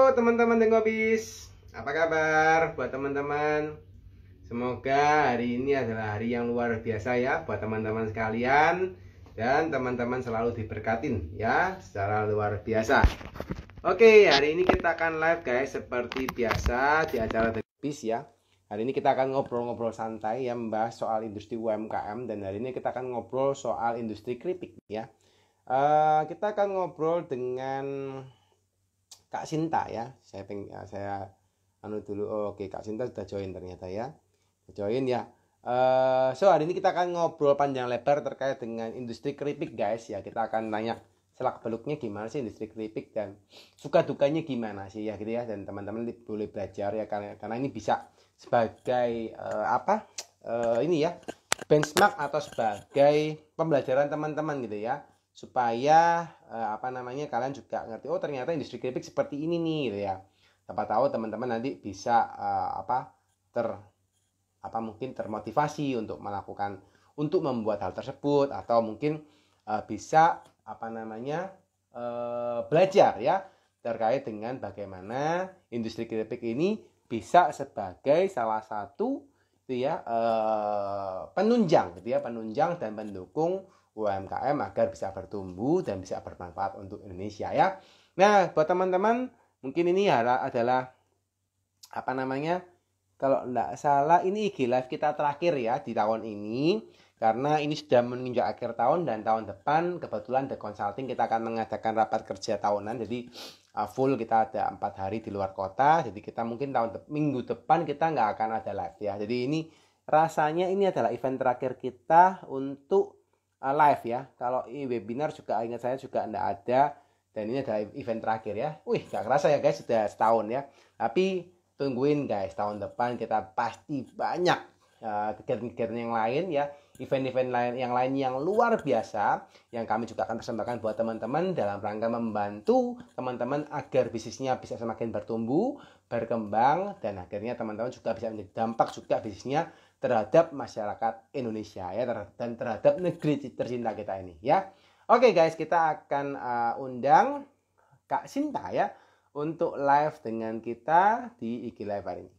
teman-teman Dengobis, apa kabar buat teman-teman? Semoga hari ini adalah hari yang luar biasa ya buat teman-teman sekalian. Dan teman-teman selalu diberkatin ya secara luar biasa. Oke, hari ini kita akan live guys seperti biasa di acara Dengobis ya. Hari ini kita akan ngobrol-ngobrol santai ya, membahas soal industri UMKM. Dan hari ini kita akan ngobrol soal industri keripik ya. Kita akan ngobrol dengan Kak Sinta ya. Saya anu dulu. Oke, Kak Sinta sudah join ternyata ya. Join ya. So hari ini kita akan ngobrol panjang lebar terkait dengan industri keripik guys ya. Kita akan tanya selak beluknya gimana sih industri keripik dan suka dukanya gimana sih ya gitu ya. Dan teman-teman boleh belajar ya karena ini bisa sebagai ini ya, benchmark atau sebagai pembelajaran teman-teman gitu ya, supaya kalian juga ngerti, oh ternyata industri keripik seperti ini nih gitu ya. Siapa tahu teman-teman nanti bisa mungkin termotivasi untuk membuat hal tersebut, atau mungkin bisa belajar ya terkait dengan bagaimana industri keripik ini bisa sebagai salah satu itu ya penunjang dan pendukung UMKM agar bisa bertumbuh dan bisa bermanfaat untuk Indonesia ya. Nah, buat teman-teman mungkin ini adalah kalau enggak salah ini IG live kita terakhir ya di tahun ini, karena ini sudah menginjak akhir tahun dan tahun depan kebetulan The Consulting kita akan mengadakan rapat kerja tahunan. Jadi full kita ada 4 hari di luar kota. Jadi kita mungkin minggu depan kita nggak akan ada live ya. Jadi ini rasanya ini adalah event terakhir kita untuk live ya. Kalau webinar juga ingat saya juga enggak ada, dan ini adalah event terakhir ya. Wih, gak kerasa ya guys, sudah setahun ya. Tapi tungguin guys, tahun depan kita pasti banyak kegiatan-kegiatan yang lain ya, event-event yang lain yang luar biasa yang kami juga akan persembahkan buat teman-teman dalam rangka membantu teman-teman agar bisnisnya bisa semakin bertumbuh, berkembang, dan akhirnya teman-teman juga bisa menjadi dampak juga bisnisnya terhadap masyarakat Indonesia ya, dan terhadap negeri tercinta kita ini ya. Oke guys, kita akan undang Kak Sinta ya untuk live dengan kita di IG Live hari ini.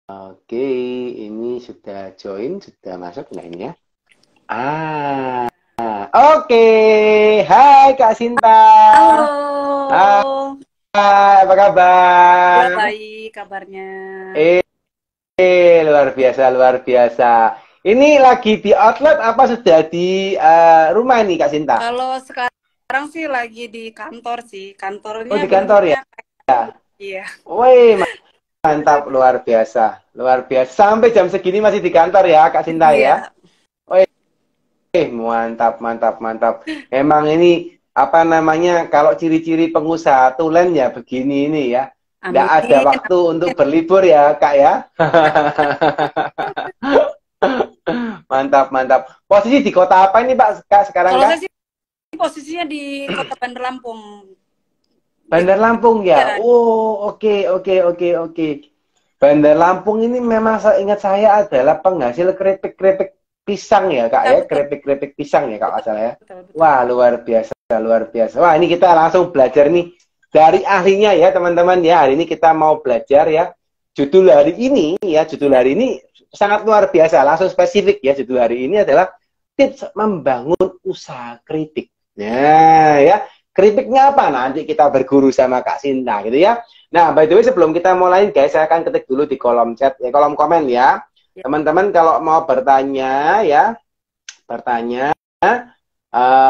Oke, ini sudah join, sudah masuk enggak ini ya? Oke. Hai Kak Sinta. Halo. Hai, apa kabar? Baik kabarnya. Luar biasa. Ini lagi di outlet apa sudah di rumah nih Kak Sinta? Kalau sekarang sih lagi di kantor sih. Kantornya di kantor ya? Iya. Woi, mantap, luar biasa. Sampai jam segini masih di kantor ya Kak Sinta ya? Woi, mantap. Emang ini kalau ciri-ciri pengusaha tulen ya begini ini ya. Nggak ada waktu untuk berlibur ya Kak ya. Mantap. Posisi di kota apa ini Pak Kak sekarang? Kalau saya sih posisinya di Kota Bandar Lampung. Bandar Lampung ya? Oh, oke. Bandar Lampung ini memang ingat saya adalah penghasil keripik pisang ya Kak ya? Keripik pisang ya Kak masalah ya? Betul. Wah, luar biasa. Wah, ini kita langsung belajar nih dari ahlinya ya teman-teman ya. Hari ini kita mau belajar ya. Judul hari ini sangat luar biasa, langsung spesifik ya. Judul hari ini adalah tips membangun usaha keripik. Nah ya, keripiknya apa? Nanti kita berguru sama Kak Sinta gitu ya. Nah, by the way sebelum kita mulai guys, saya akan ketik dulu di kolom chat, kolom komen ya. Teman-teman kalau mau bertanya ya,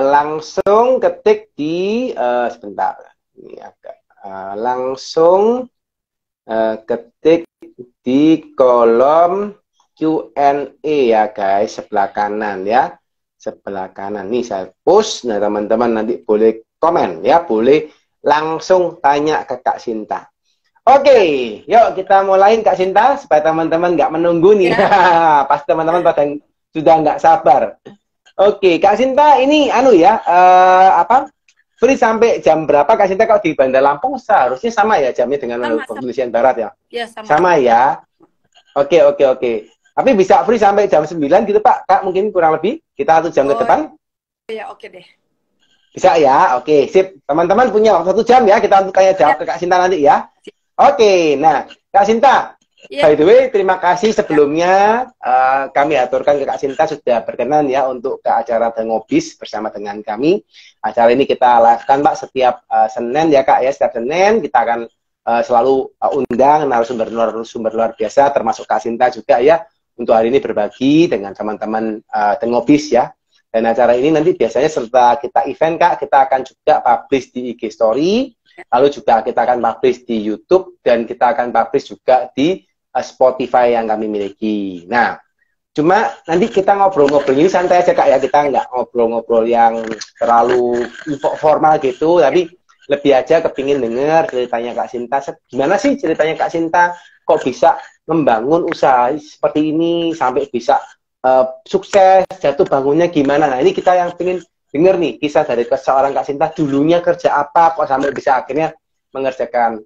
langsung ketik di sebentar. Ini agak langsung ketik di kolom Q&A ya guys, sebelah kanan ya. Sebelah kanan nih saya post. Nah, teman-teman nanti boleh komen ya, boleh langsung tanya ke Kak Sinta. Oke, yuk kita mulai Kak Sinta supaya teman-teman nggak menunggu nih. Ya. Pasti teman-teman pada sudah nggak sabar. Oke, Kak Sinta ini free sampai jam berapa Kak Sinta? Kalau di Bandar Lampung seharusnya sama ya jamnya dengan Indonesia Barat ya? Iya, sama ya. Oke. Tapi bisa free sampai jam 9 gitu Pak, Kak, mungkin kurang lebih. Kita 1 jam ke Oh depan. ya, oke deh. Bisa ya? Oke, sip. Teman-teman punya waktu 1 jam ya, kita untuk tanya Ya, jawab ke Kak Sinta nanti ya. Oke, nah Kak Sinta, ya, by the way, terima kasih ya. sebelumnya kami aturkan ke Kak Sinta sudah berkenan ya untuk ke acara The Ngobis bersama dengan kami. Acara ini kita live-kan Pak setiap Senin ya Kak ya, setiap Senin kita akan selalu undang narasumber luar biasa termasuk Kak Sinta juga ya untuk hari ini berbagi dengan teman-teman The Ngobis ya. Dan acara ini nanti biasanya setelah kita event Kak, kita akan juga publish di IG Story, lalu juga kita akan publish di YouTube, dan kita akan publish juga di Spotify yang kami miliki. Nah, cuma nanti kita ngobrol-ngobrol ini santai aja Kak ya, kita nggak ngobrol-ngobrol yang terlalu formal gitu, tapi lebih aja kepingin denger ceritanya Kak Sinta. Gimana sih ceritanya Kak Sinta? Kok bisa membangun usaha seperti ini sampai bisa sukses, jatuh bangunnya gimana? Nah ini kita yang pengen denger nih kisah dari seorang Kak Sinta, dulunya kerja apa kok sampai bisa akhirnya mengerjakan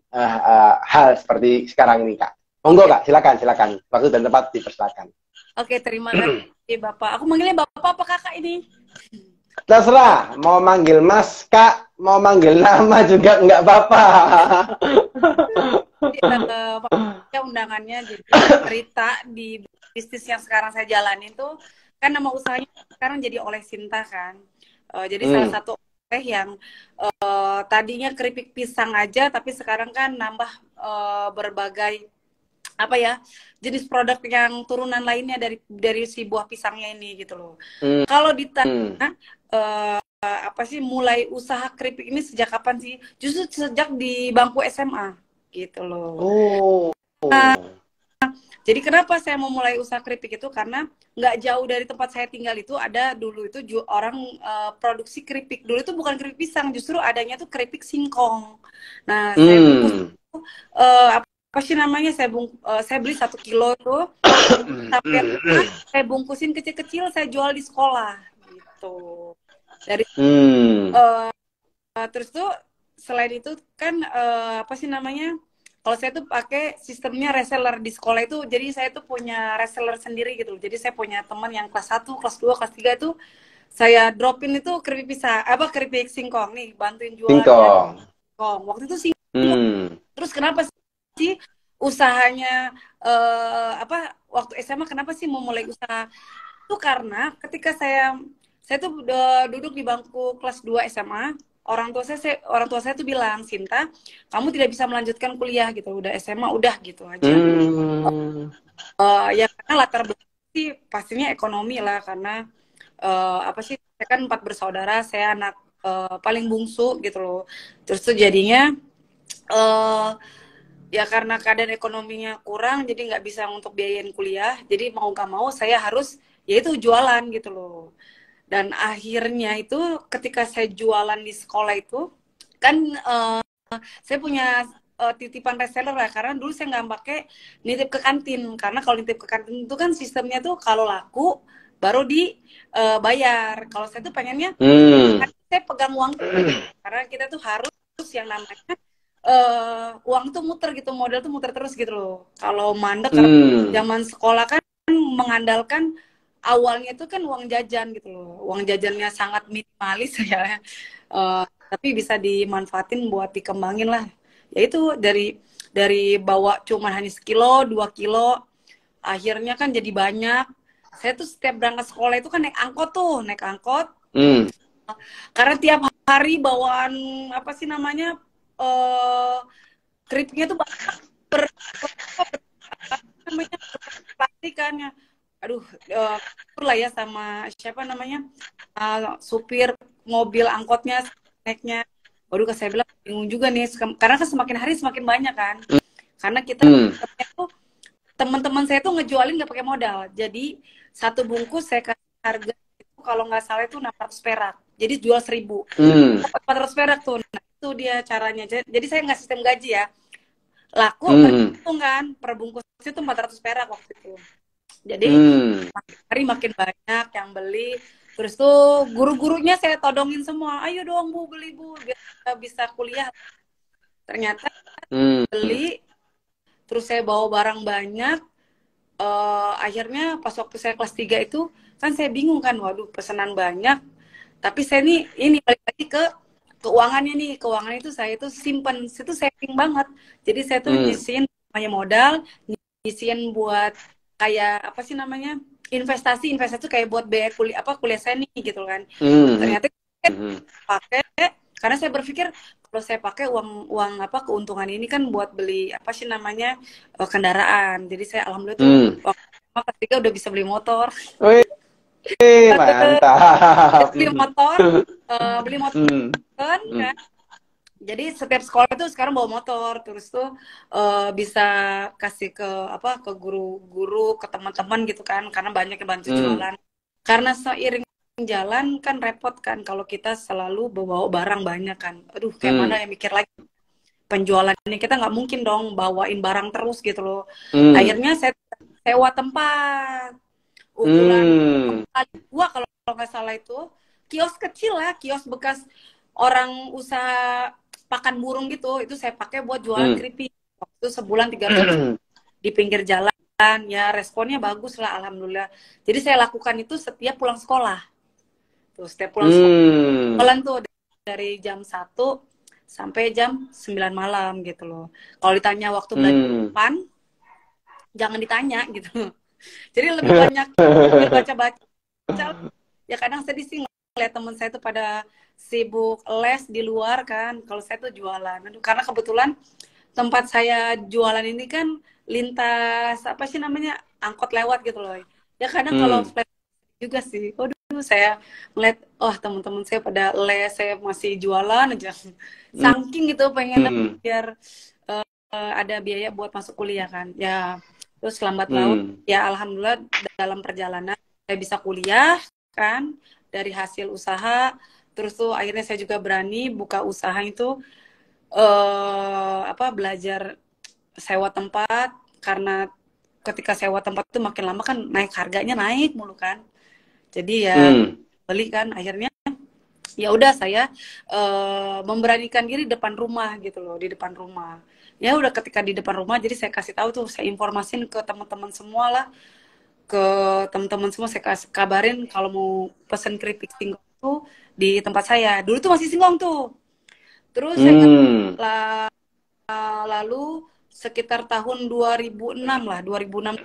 hal seperti sekarang ini Kak. Monggo Kak, silakan. Waktu dan tempat dipersilakan. Oke, terima kasih Bapak. Aku manggilnya Bapak apa Kakak ini? Terserah, mau manggil Mas Kak, mau manggil nama juga nggak apa-apa. Ya, undangannya jadi cerita di bisnis yang sekarang saya jalanin tuh kan nama usahanya sekarang jadi Oleh Sinta kan. Jadi salah satu oleh yang tadinya keripik pisang aja tapi sekarang kan nambah berbagai apa ya jenis produk yang turunan lainnya dari si buah pisangnya ini gitu loh. Kalau ditanya apa sih mulai usaha keripik ini sejak kapan sih? Justru sejak di bangku SMA gitu loh. Nah, jadi kenapa saya mau mulai usaha keripik itu karena nggak jauh dari tempat saya tinggal itu ada dulu itu orang produksi keripik. Dulu itu bukan keripik pisang, justru adanya tuh keripik singkong. Nah, saya bungkus apa sih namanya? Saya beli 1 kilo tuh, tapi saya bungkusin kecil-kecil, saya jual di sekolah gitu. Dari terus tuh selain itu kan apa sih namanya? Kalau saya tuh pakai sistemnya reseller di sekolah itu, jadi saya tuh punya reseller sendiri gitu. Jadi saya punya teman yang kelas 1, kelas 2, kelas 3 itu saya dropin itu keripik pisang, keripik singkong nih, bantuin jualan ya. Waktu itu singkong. Terus kenapa sih usahanya waktu SMA kenapa sih mau mulai usaha? Itu karena ketika saya tuh udah duduk di bangku kelas 2 SMA, orang tua saya tuh bilang, Sinta, kamu tidak bisa melanjutkan kuliah gitu, udah SMA udah gitu aja. Ya karena latar belakang sih pastinya ekonomi lah, karena apa sih, saya kan 4 bersaudara, saya anak paling bungsu gitu loh. Terus tuh jadinya ya karena keadaan ekonominya kurang, jadi nggak bisa untuk biayain kuliah, jadi mau nggak mau saya harus yaitu jualan gitu loh. Dan akhirnya itu ketika saya jualan di sekolah itu kan saya punya titipan reseller lah, karena dulu saya nggak pakai nitip ke kantin, karena kalau nitip ke kantin itu kan sistemnya tuh kalau laku baru dibayar. Kalau saya tuh pengennya saya pegang uang karena kita tuh harus yang namanya uang tuh muter gitu, modal tuh muter terus gitu loh. Kalau mandek karena zaman sekolah kan mengandalkan awalnya itu kan uang jajan gitu loh. Uang jajannya sangat minimalis ya. Tapi bisa dimanfaatin buat dikembangin lah. Yaitu dari bawa cuma hanya 1 kilo, 2 kilo, akhirnya kan jadi banyak. Saya tuh setiap berangkat sekolah itu kan naik angkot. Karena tiap hari bawaan apa sih namanya keripiknya tuh banyak namanya plastik kan ya. Aduh, lah ya sama siapa namanya supir mobil angkotnya naiknya. Waduh, saya bilang bingung juga nih, karena kan semakin hari semakin banyak kan. Karena kita teman-teman saya tuh ngejualin nggak pakai modal. Jadi 1 bungkus saya kasih harga itu kalau nggak salah itu 600 perak. Jadi jual 1.000. 400 perak tuh. Nah, itu dia caranya. Jadi saya nggak sistem gaji ya. Laku berhitung kan, per bungkus itu 400 perak waktu itu. Jadi makin hari makin banyak yang beli. Terus tuh guru-gurunya saya todongin semua, ayo dong Bu, beli Bu, biar kita bisa kuliah. Ternyata beli, terus saya bawa barang banyak, akhirnya pas waktu saya kelas 3 itu kan saya bingung kan, waduh pesanan banyak, tapi saya nih ini balik lagi ke keuangannya nih, keuangan itu saya itu simpen, itu saving banget, jadi saya tuh nyisihin namanya modal, nyisihin buat kayak apa sih namanya, investasi, investasi tuh kayak buat biaya kuliah, apa kuliah saya nih gitu kan. Ternyata pakai, karena saya berpikir kalau saya pakai uang uang apa keuntungan ini kan buat beli apa sih namanya, kendaraan. Jadi saya alhamdulillah tuh waktu kelas 3 udah bisa beli motor. Wih, mantap. Beli motor kan. Jadi setiap sekolah itu sekarang bawa motor, terus tuh bisa kasih ke apa ke guru-guru, ke teman-teman gitu kan, karena banyak yang bantu jualan. Karena seiring jalan kan repot kan kalau kita selalu bawa barang banyak kan. Aduh, kayak mana yang mikir lagi penjualan ini, kita nggak mungkin dong bawain barang terus gitu loh. Akhirnya saya sewa tempat ukuran dua kalau nggak salah, itu kios kecil lah, kios bekas orang usaha pakan burung gitu, itu saya pakai buat jualan keripik. Waktu sebulan 300 di pinggir jalan, ya responnya bagus lah alhamdulillah. Jadi saya lakukan itu setiap pulang sekolah. Tuh setiap pulang sekolah tuh dari jam 1 sampai jam 9 malam gitu loh. Kalau ditanya waktu belajar depan, jangan ditanya gitu. Jadi lebih banyak baca-baca. Ya kadang sedih sih ngeliat temen saya tuh pada sibuk les di luar kan. Kalau saya tuh jualan. Aduh, karena kebetulan tempat saya jualan ini kan lintas apa sih namanya, angkot lewat gitu loh. Ya kadang kalau flash juga sih. Waduh, saya ngeliat, oh teman-teman saya pada les, saya masih jualan aja. Saking gitu pengen biar ada biaya buat masuk kuliah kan. Ya terus lambat laun ya alhamdulillah dalam perjalanan saya bisa kuliah kan dari hasil usaha. Terus tuh akhirnya saya juga berani buka usaha itu, apa belajar sewa tempat, karena ketika sewa tempat itu makin lama kan naik, harganya naik mulu kan. Jadi ya beli kan, akhirnya ya udah saya memberanikan diri depan rumah gitu loh, di depan rumah. Ya udah ketika di depan rumah, jadi saya kasih tahu tuh, saya informasin ke teman-teman semua lah, ke teman-teman semua saya kasih kabarin kalau mau pesen keripik singkong tuh di tempat saya. Dulu tuh masih singkong tuh. Terus saya lalu sekitar tahun 2006 lah, 2006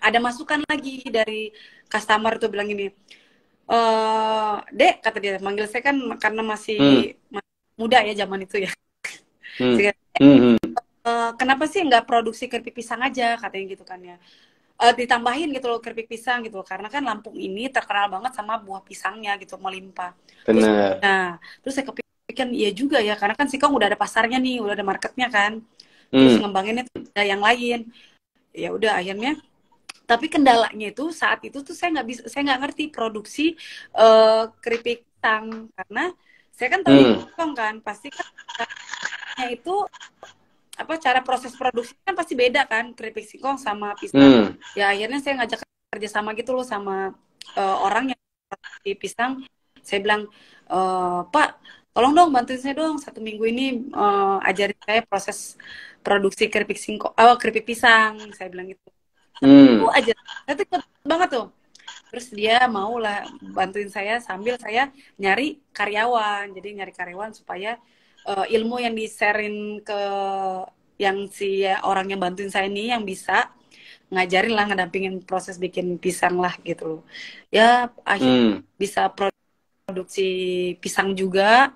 ada masukan lagi dari customer tuh bilang gini, Dek, kata dia, manggil saya kan karena masih muda ya zaman itu ya. Kenapa sih nggak produksi keripik pisang aja, katanya gitu kan ya. Ditambahin gitu loh keripik pisang gitu, karena kan Lampung ini terkenal banget sama buah pisangnya gitu, melimpah. Terus saya kepikir iya juga ya, karena kan singkong udah ada pasarnya nih, udah ada marketnya kan. Terus ngembanginnya tuh ada yang lain. Ya udah akhirnya, tapi kendalanya itu saat itu tuh saya nggak ngerti produksi keripik pisang, karena saya kan tahu singkong kan pasti kan itu apa, cara proses produksi kan pasti beda kan, keripik singkong sama pisang. Ya akhirnya saya ngajak kerja sama gitu loh sama orang yang di pisang. Saya bilang, Pak, tolong dong bantuin saya dong 1 minggu ini, ajarin saya proses produksi keripik singkong, keripik pisang, saya bilang gitu. Itu aja, saya tuh cepet banget tuh. Terus dia mau lah bantuin saya sambil saya nyari karyawan. Jadi nyari karyawan supaya ilmu yang di-sharein ke yang si orang yang bantuin saya ini yang bisa ngajarin lah, ngedampingin proses bikin pisang lah gitu loh. Ya akhirnya bisa produksi pisang juga,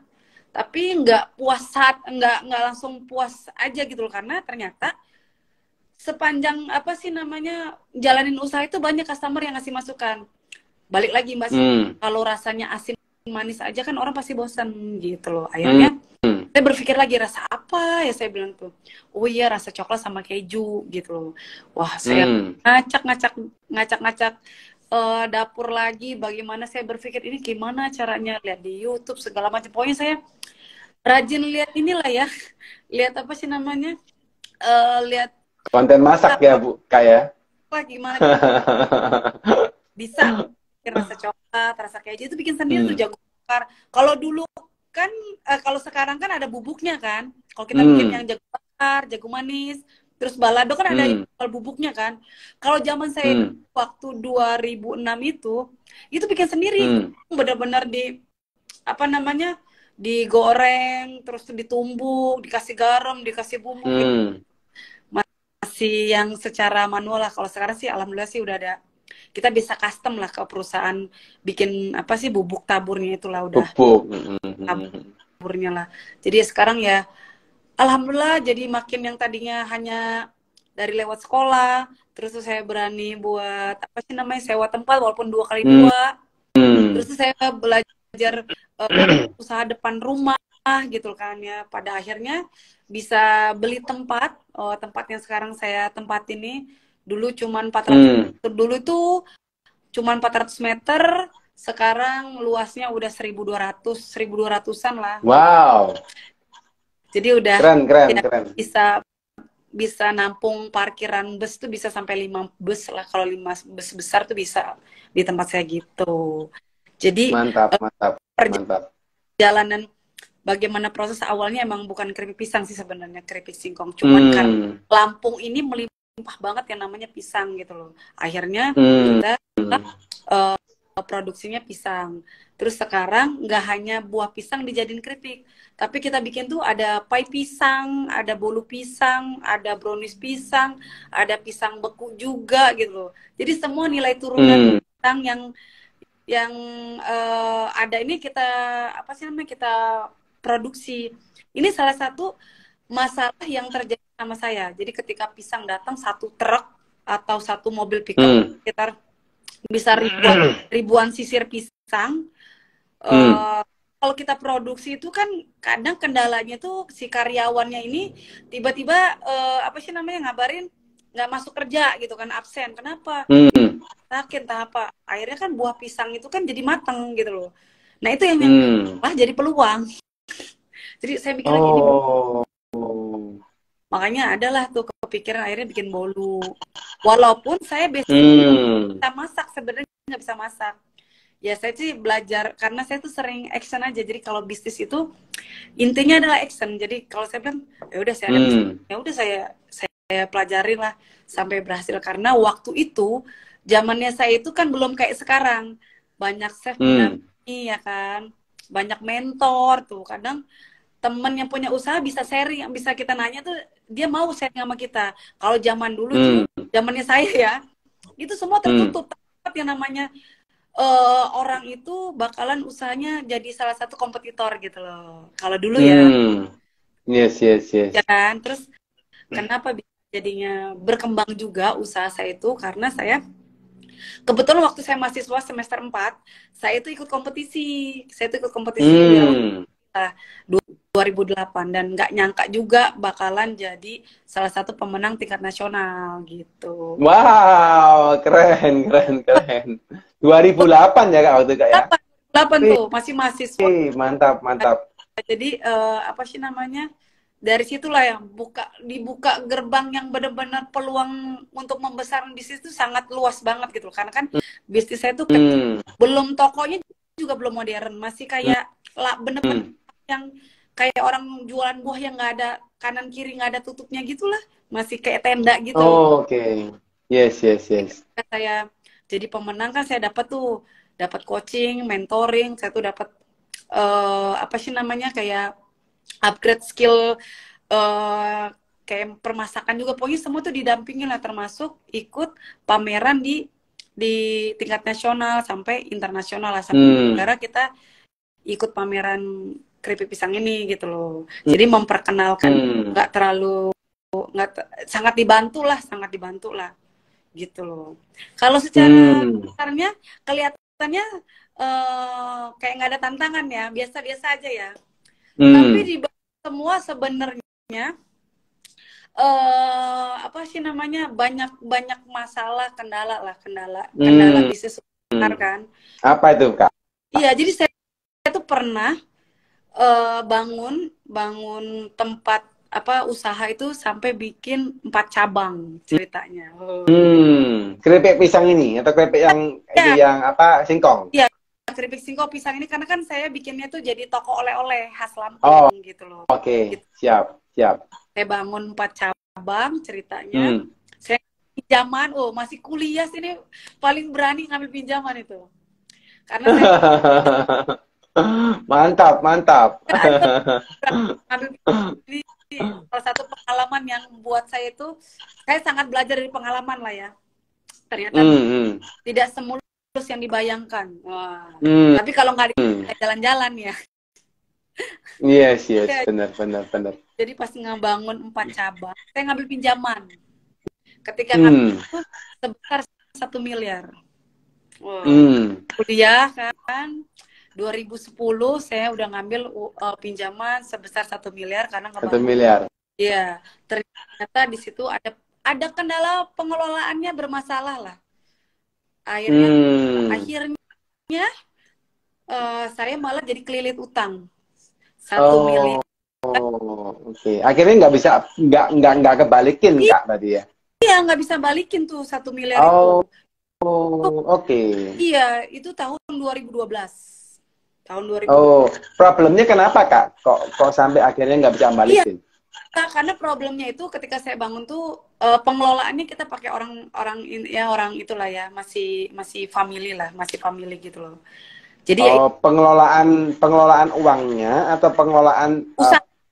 tapi nggak puas nggak langsung puas aja gitu loh, karena ternyata sepanjang apa sih namanya jalanin usaha itu banyak customer yang ngasih masukan. Balik lagi Mbak, kalau rasanya asin manis aja kan orang pasti bosan gitu loh. Akhirnya saya berpikir lagi, rasa apa ya, saya bilang tuh, oh iya rasa coklat sama keju gitu loh. Wah, saya ngacak dapur lagi, bagaimana, saya berpikir ini gimana caranya, lihat di YouTube segala macam. Pokoknya saya rajin lihat inilah ya, lihat apa sih namanya, lihat konten masak ya Bu, kayak gimana bisa rasa coklat, rasa keju itu bikin sendiri tuh, jago bakar. Kalau dulu kan, kalau sekarang kan ada bubuknya kan. Kalau kita bikin yang jago bakar, jago manis, Terus balado kan ada yang jual bubuknya kan. Kalau zaman saya waktu 2006 itu bikin sendiri. Benar-benar di apa namanya? Digoreng, terus ditumbuk, dikasih garam, dikasih bumbu gitu. Masih yang secara manual lah. Kalau sekarang sih alhamdulillah sih udah ada. Kita bisa custom lah ke perusahaan bikin apa sih bubuk taburnya itulah udah. Bubuk. Taburnya lah. Jadi sekarang ya alhamdulillah jadi makin yang tadinya hanya dari lewat sekolah, terus tuh saya berani buat apa sih namanya sewa tempat walaupun 2x2. Terus tuh saya belajar usaha depan rumah gitu kan ya. Pada akhirnya bisa beli tempat, tempat yang sekarang saya tempat ini dulu cuman 400 dulu tuh cuman 400 meter, sekarang luasnya udah 1.200-an lah. Wow. Jadi udah keren. bisa nampung parkiran bus tuh bisa sampai 5 bus lah. Kalau 5 bus besar tuh bisa di tempat saya gitu. Jadi mantap. Perjalanan bagaimana proses awalnya emang bukan keripik pisang sih sebenarnya, keripik singkong. Cuman karena Lampung ini melimpah banget yang namanya pisang gitu loh. Akhirnya kita produksinya pisang. Terus sekarang nggak hanya buah pisang dijadiin keripik, tapi kita bikin tuh ada pie pisang, ada bolu pisang, ada brownies pisang, ada pisang beku juga gitu loh. Jadi semua nilai turunan pisang yang ada ini kita apa sih namanya kita produksi. Ini salah satu masalah yang terjadi sama saya. Jadi ketika pisang datang satu truk atau satu mobil pickup sekitar bisa ribuan sisir pisang. Kalau kita produksi itu kan kadang kendalanya tuh si karyawannya ini tiba-tiba apa sih namanya ngabarin nggak masuk kerja gitu kan, absen. Kenapa? Sakit entah apa. Akhirnya kan buah pisang itu kan jadi matang gitu loh. Nah itu yang jadi peluang. Jadi saya mikirnya jadi makanya adalah tuh kepikiran akhirnya bikin bolu. Walaupun saya bisa masak, sebenarnya nggak bisa masak. Ya saya sih belajar karena saya tuh sering action aja. Jadi kalau bisnis itu intinya adalah action. Jadi kalau saya bilang ya udah saya ada bisnis, ya udah saya pelajarin lah sampai berhasil. Karena waktu itu zamannya saya itu kan belum kayak sekarang. Banyak chef mendampingi ya kan. Banyak mentor tuh. Kadang temen yang punya usaha bisa sharing, bisa kita nanya tuh dia mau sharing sama kita. Kalau zaman dulu tuh, zamannya saya ya, itu semua tertutup. Yang namanya orang itu bakalan usahanya jadi salah satu kompetitor gitu loh. Kalau dulu ya. Yes. Ya kan? Terus kenapa jadinya berkembang juga usaha saya itu karena saya kebetulan waktu saya mahasiswa semester 4, saya itu ikut kompetisi. Saya itu ikut kompetisi 2008 dan nggak nyangka juga bakalan jadi salah satu pemenang tingkat nasional gitu. Wow, keren. 2008 ya Kak waktu Kak ya? 8 tuh, masih mahasiswa. Mantap. Jadi apa sih namanya? Dari situlah yang dibuka gerbang yang benar-benar peluang untuk membesarkan bisnis itu sangat luas banget gitu. Karena kan bisnis saya tuh belum tokonya juga belum modern, masih kayak bener-bener yang kayak orang jualan buah yang nggak ada kanan kiri, nggak ada tutupnya gitulah, masih kayak tenda gitu. Oke. Yes. Saya jadi pemenang kan saya dapat coaching, mentoring, saya tuh dapat apa sih namanya kayak upgrade skill kayak permasakan juga, pokoknya semua tuh didampingin lah, termasuk ikut pameran di tingkat nasional sampai internasional lah, sampai negara kita ikut pameran keripik pisang ini gitu loh. Jadi memperkenalkan sangat dibantu lah gitu loh. Kalau secara besarnya kelihatannya kayak nggak ada tantangan ya, biasa-biasa aja ya. Tapi di semua sebenarnya apa sih namanya banyak masalah, kendala bisnis besar kan. Apa itu Kak? Iya, jadi saya tuh pernah bangun tempat usaha itu sampai bikin 4 cabang ceritanya. Keripik pisang ini atau keripik yang yang apa singkong? Iya, keripik singkong pisang ini karena kan saya bikinnya tuh jadi toko oleh-oleh khas Lampung gitu loh. Oke. Siap. Saya bangun 4 cabang cabang ceritanya. Saya pinjaman, masih kuliah sini paling berani ngambil pinjaman itu. Karena saya Mantap, mantap. ngambil ini salah satu pengalaman yang buat saya itu, saya sangat belajar dari pengalaman lah ya. Ternyata tidak semulus yang dibayangkan. Wah. Tapi kalau nggak jalan-jalan ya. Yes, Ya, benar. jadi pas ngebangun 4 cabang, saya ngambil pinjaman. Ketika ngambil itu sebesar 1 miliar. Wow. Kuliah kan 2010 saya udah ngambil pinjaman sebesar 1 miliar karena ngebangun. 1 miliar. Iya, ternyata di situ ada kendala pengelolaannya bermasalah lah. Akhirnya saya malah jadi kelilit utang 1 miliar. Oke. Akhirnya nggak kebalikin Kak berarti ya? Iya, nggak bisa balikin tuh 1 miliar itu. Oke. Iya, itu tahun 2012. Tahun 2012. Problemnya kenapa Kak? Kok sampai akhirnya nggak bisa balikin? Iya, karena problemnya itu ketika saya bangun tuh pengelolaannya kita pakai orang itulah ya, masih family lah, masih family gitu loh. Jadi pengelolaan uangnya atau pengelolaan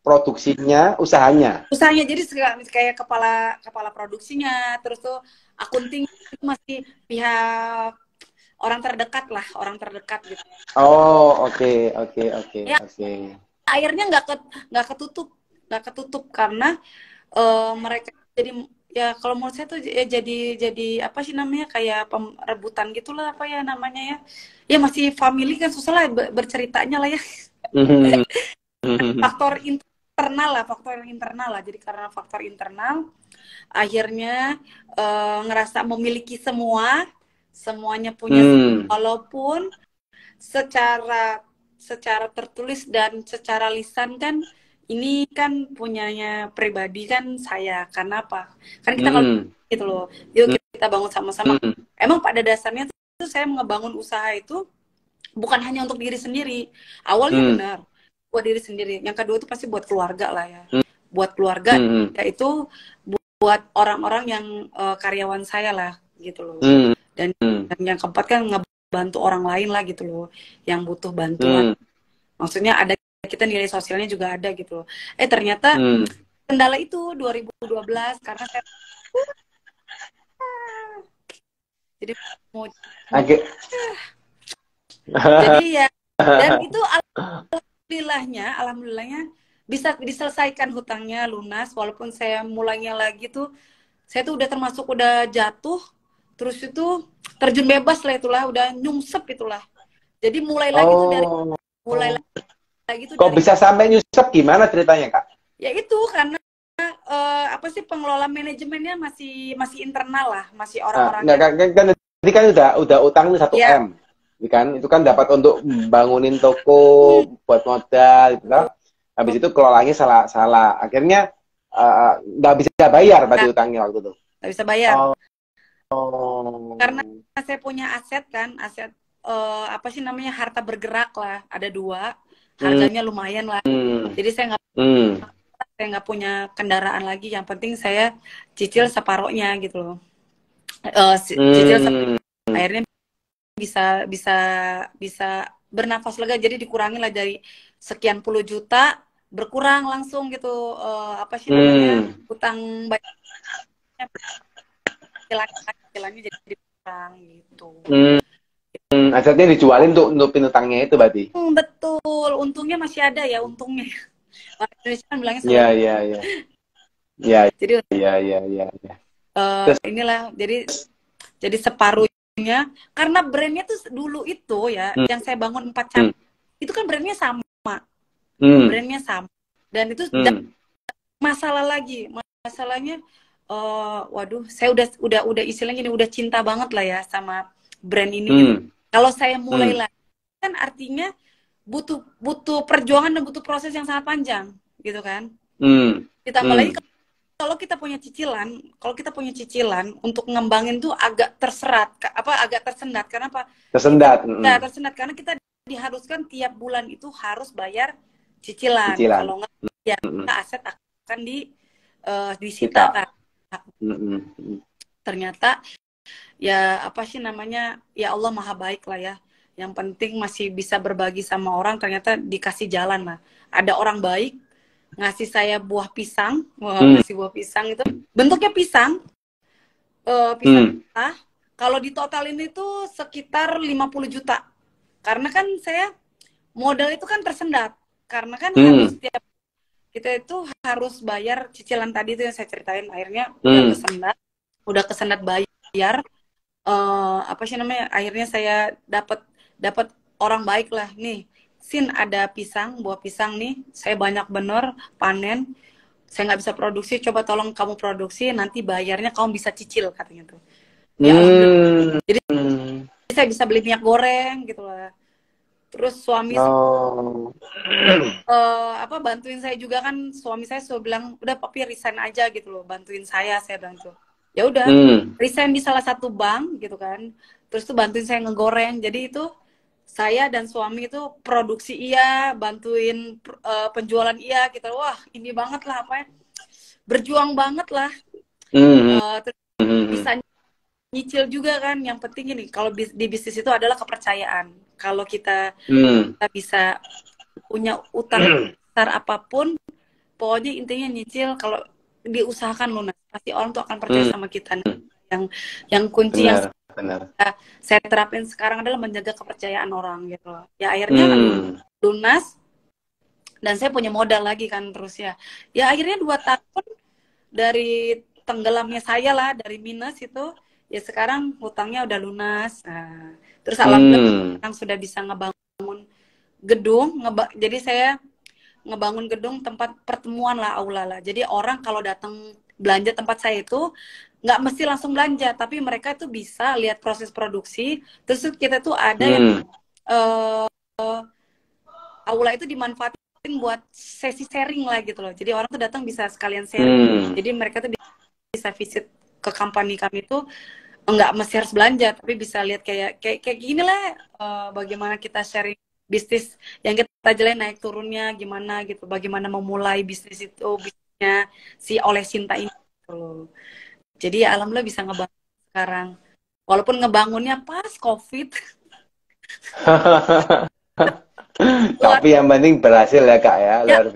produksinya, usahanya. Jadi kayak kepala produksinya, terus tuh akunting itu masih pihak orang terdekat gitu. Oke. Ya, akhirnya nggak ketutup karena mereka jadi, ya kalau menurut saya tuh ya jadi apa sih namanya, kayak rebutan gitulah, apa ya namanya ya masih family kan, susah lah berceritanya lah ya. faktor internal lah. Jadi karena faktor internal akhirnya ngerasa memiliki semuanya punya, walaupun secara tertulis dan secara lisan kan ini kan punyanya pribadi kan saya. Karena apa? Kan kita kalau gitu loh, yuk kita bangun sama-sama. Emang pada dasarnya tuh saya ngebangun usaha itu bukan hanya untuk diri sendiri. Awalnya benar buat diri sendiri. Yang kedua itu pasti buat keluarga lah ya. Buat keluarga, yaitu buat orang-orang yang karyawan saya lah gitu loh. Dan yang keempat kan ngebantu orang lain lah gitu loh, yang butuh bantuan. Maksudnya ada, kita nilai sosialnya juga ada gitu loh. Ternyata kendala itu 2012 karena saya jadi mau jadi ya, dan itu alhamdulillahnya bisa diselesaikan hutangnya, lunas. Walaupun saya mulainya lagi tuh, saya tuh udah jatuh, terus itu terjun bebas lah itulah, udah nyungsep itulah. Jadi mulai lagi tuh Kok bisa sampai nyungsep, gimana ceritanya Kak? Ya itu karena apa sih, pengelola manajemennya masih internal lah, masih orang-orang. Tadi kan udah utang 1 M. Kan itu kan dapat untuk bangunin toko, buat modal gitu kan. Habis itu kelolanya salah. Akhirnya nggak bisa bayar berarti utangnya waktu itu. Nggak bisa bayar. Karena saya punya aset apa sih namanya, harta bergerak lah, ada 2, harganya lumayan lah. Jadi saya nggak punya kendaraan lagi. Yang penting saya cicil separohnya gitu loh. Akhirnya bisa bernafas lega. Jadi dikurangi lah dari sekian puluh juta, berkurang langsung gitu, apa sih namanya, utang cicilannya jadi berkurang gitu. Asetnya dijualin untuk nutupin utangnya itu berarti. Betul, untungnya masih ada ya, untungnya. Orang Indonesia kan bilangnya Iya. Jadi inilah, jadi separuhnya karena brandnya tuh dulu itu ya, yang saya bangun 4 cabang itu kan brandnya sama. Brandnya sama. Dan itu masalahnya waduh, saya udah istilahnya udah cinta banget lah ya sama brand ini gitu. Kalau saya mulai lagi kan artinya butuh perjuangan dan butuh proses yang sangat panjang gitu kan. Ditambah lagi kalau kita punya cicilan untuk ngembangin tuh agak tersendat. Karena apa? Tersendat karena kita diharuskan tiap bulan itu harus bayar cicilan. Kalau nggak, ya aset akan disita Kita. kan. Ternyata ya apa sih namanya, ya Allah maha baik lah ya, yang penting masih bisa berbagi sama orang, ternyata dikasih jalan lah. Ada orang baik ngasih saya buah pisang. Wah, ngasih buah pisang itu bentuknya pisang, pisang mentah. Kalau ditotalin itu sekitar 50 juta, karena kan saya modal itu kan tersendat, karena kan harus tiap kita itu harus bayar cicilan tadi itu yang saya ceritain. Akhirnya udah kesendat bayar. Apa sih namanya, akhirnya saya dapat orang baik lah nih, Sin, ada pisang, buah pisang nih, saya banyak bener panen, saya nggak bisa produksi, coba tolong kamu produksi, nanti bayarnya kamu bisa cicil, katanya tuh. Ya alhamdulillah, jadi saya bisa beli minyak goreng gitu lah. Terus suami apa bantuin saya juga kan, suami saya selalu bilang udah papi resign aja gitu loh, bantuin saya bilang tuh. Ya udah, resign di salah satu bank gitu kan, terus tuh bantuin saya ngegoreng. Jadi itu saya dan suami itu produksi iya, bantuin penjualan iya gitu. Wah ini banget lah, apa ya, berjuang banget lah. Terus bisa nyicil juga kan. Yang penting ini, kalau di bisnis itu adalah kepercayaan. Kalau kita bisa punya utang besar apapun, pokoknya intinya nyicil, kalau diusahakan lunas, pasti orang tuh akan percaya sama kita. Yang kunci yang saya terapin sekarang adalah menjaga kepercayaan orang gitu loh. Ya akhirnya lunas, dan saya punya modal lagi kan terus ya. Ya akhirnya 2 tahun dari tenggelamnya saya lah, dari minus itu, ya sekarang hutangnya udah lunas. Nah, terus alhamdulillah sekarang sudah bisa ngebangun gedung, jadi saya ngebangun gedung tempat pertemuan lah, aula lah. Jadi orang kalau datang belanja tempat saya itu nggak mesti langsung belanja, tapi mereka itu bisa lihat proses produksi. Terus kita tuh ada yang aula itu dimanfaatin buat sesi sharing lah gitu loh. Jadi orang tuh datang bisa sekalian sharing. Jadi mereka tuh bisa visit ke company kami tuh nggak mesti harus belanja, tapi bisa lihat kayak gini lah, bagaimana kita sharing bisnis yang kita jalanin, naik turunnya gimana gitu, bagaimana memulai bisnis itu, bisnisnya si Oleh Sinta ini gitu. Jadi ya alhamdulillah bisa ngebangun sekarang, walaupun ngebangunnya pas COVID. Tapi yang penting berhasil ya Kak ya, luar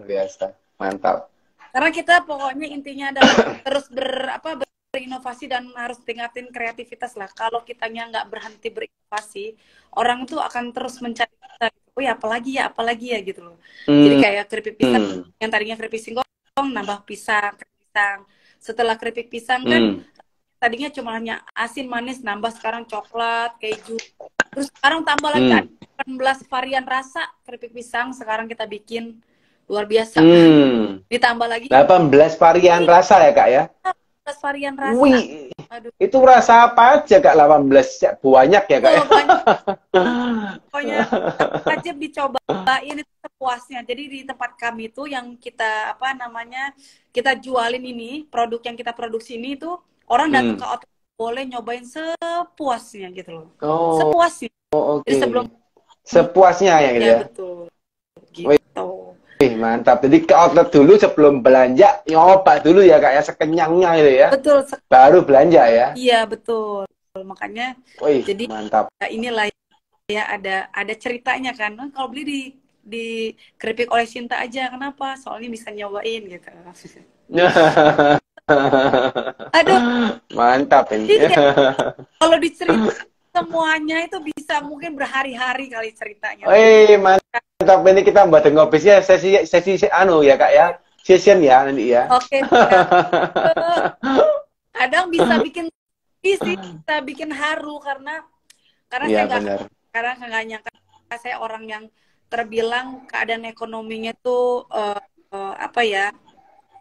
biasa, mantap. Karena kita pokoknya intinya adalah terus berinovasi dan harus tingkatin kreativitas lah. Kalau kitanya nggak berhenti berinovasi, orang itu akan terus mencari kita. Oh ya apalagi ya gitu loh. Jadi kayak keripik pisang, yang tadinya keripik singkong nambah pisang. Setelah keripik pisang kan tadinya cuma hanya asin manis, nambah sekarang coklat, keju. Terus sekarang tambah lagi 18 varian rasa keripik pisang sekarang kita bikin. Luar biasa. Ditambah lagi 18 varian rasa ya Kak ya? 18 varian rasa. Wih, aduh. Itu rasa apa aja Kak? 18 banyak ya Kak ya? Pokoknya wajib dicobain itu sepuasnya. Jadi di tempat kami itu yang kita kita jualin ini, produk yang kita produksi ini tuh orang datang ke outlet boleh nyobain sepuasnya gitu loh. Sepuasnya. Jadi sepuasnya ya gitu ya? Betul. Gitu. Mantap. Jadi ke outlet dulu sebelum belanja, nyoba dulu ya Kak ya, sekenyangnya gitu ya. Betul. Baru belanja ya. Iya, betul. Makanya jadi mantap. Inilah ya, ada ceritanya kan. Kalau beli di keripik Oleh Sinta aja, kenapa? Soalnya bisa nyobain gitu. Aduh. Mantap ini. Kalau diceritain semuanya itu bisa mungkin berhari-hari kali ceritanya. Mantap, ini kita buat ngobrolnya sesi ya Kak ya, session ya nanti ya. Oke. Kadang bisa bikin bisa bikin haru karena ya, saya nggak nyangka saya orang yang terbilang keadaan ekonominya tuh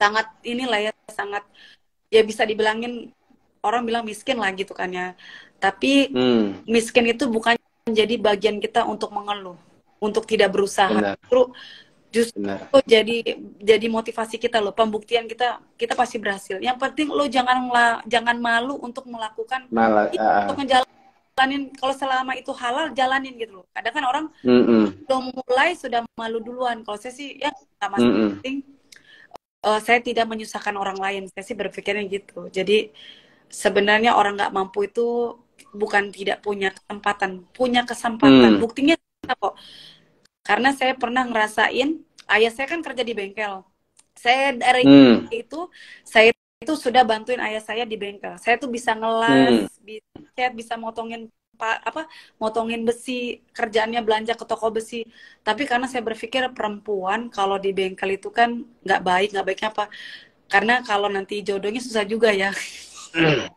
sangat sangat ya bisa dibilangin orang bilang miskin lah gitu kan ya. Tapi miskin itu bukan jadi bagian kita untuk mengeluh, untuk tidak berusaha. Justru jadi motivasi kita loh, pembuktian kita pasti berhasil. Yang penting lo jangan malu untuk melakukan untuk ngejalanin. Kalau selama itu halal, jalanin gitu loh. Kadang kan orang belum mulai sudah malu duluan. Kalau saya sih ya nggak masalah, penting saya tidak menyusahkan orang lain. Saya sih berpikirnya gitu. Jadi sebenarnya orang nggak mampu itu bukan tidak punya kesempatan, punya kesempatan. Hmm. Buktinya kok. Karena saya pernah ngerasain, ayah saya kan kerja di bengkel. Saya dari Hmm. itu, saya itu sudah bantuin ayah saya di bengkel. Saya tuh bisa ngelas, Hmm. bisa motongin motongin besi, kerjaannya belanja ke toko besi. Tapi karena saya berpikir perempuan kalau di bengkel itu kan nggak baiknya apa? Karena kalau nanti jodohnya susah juga ya. Karena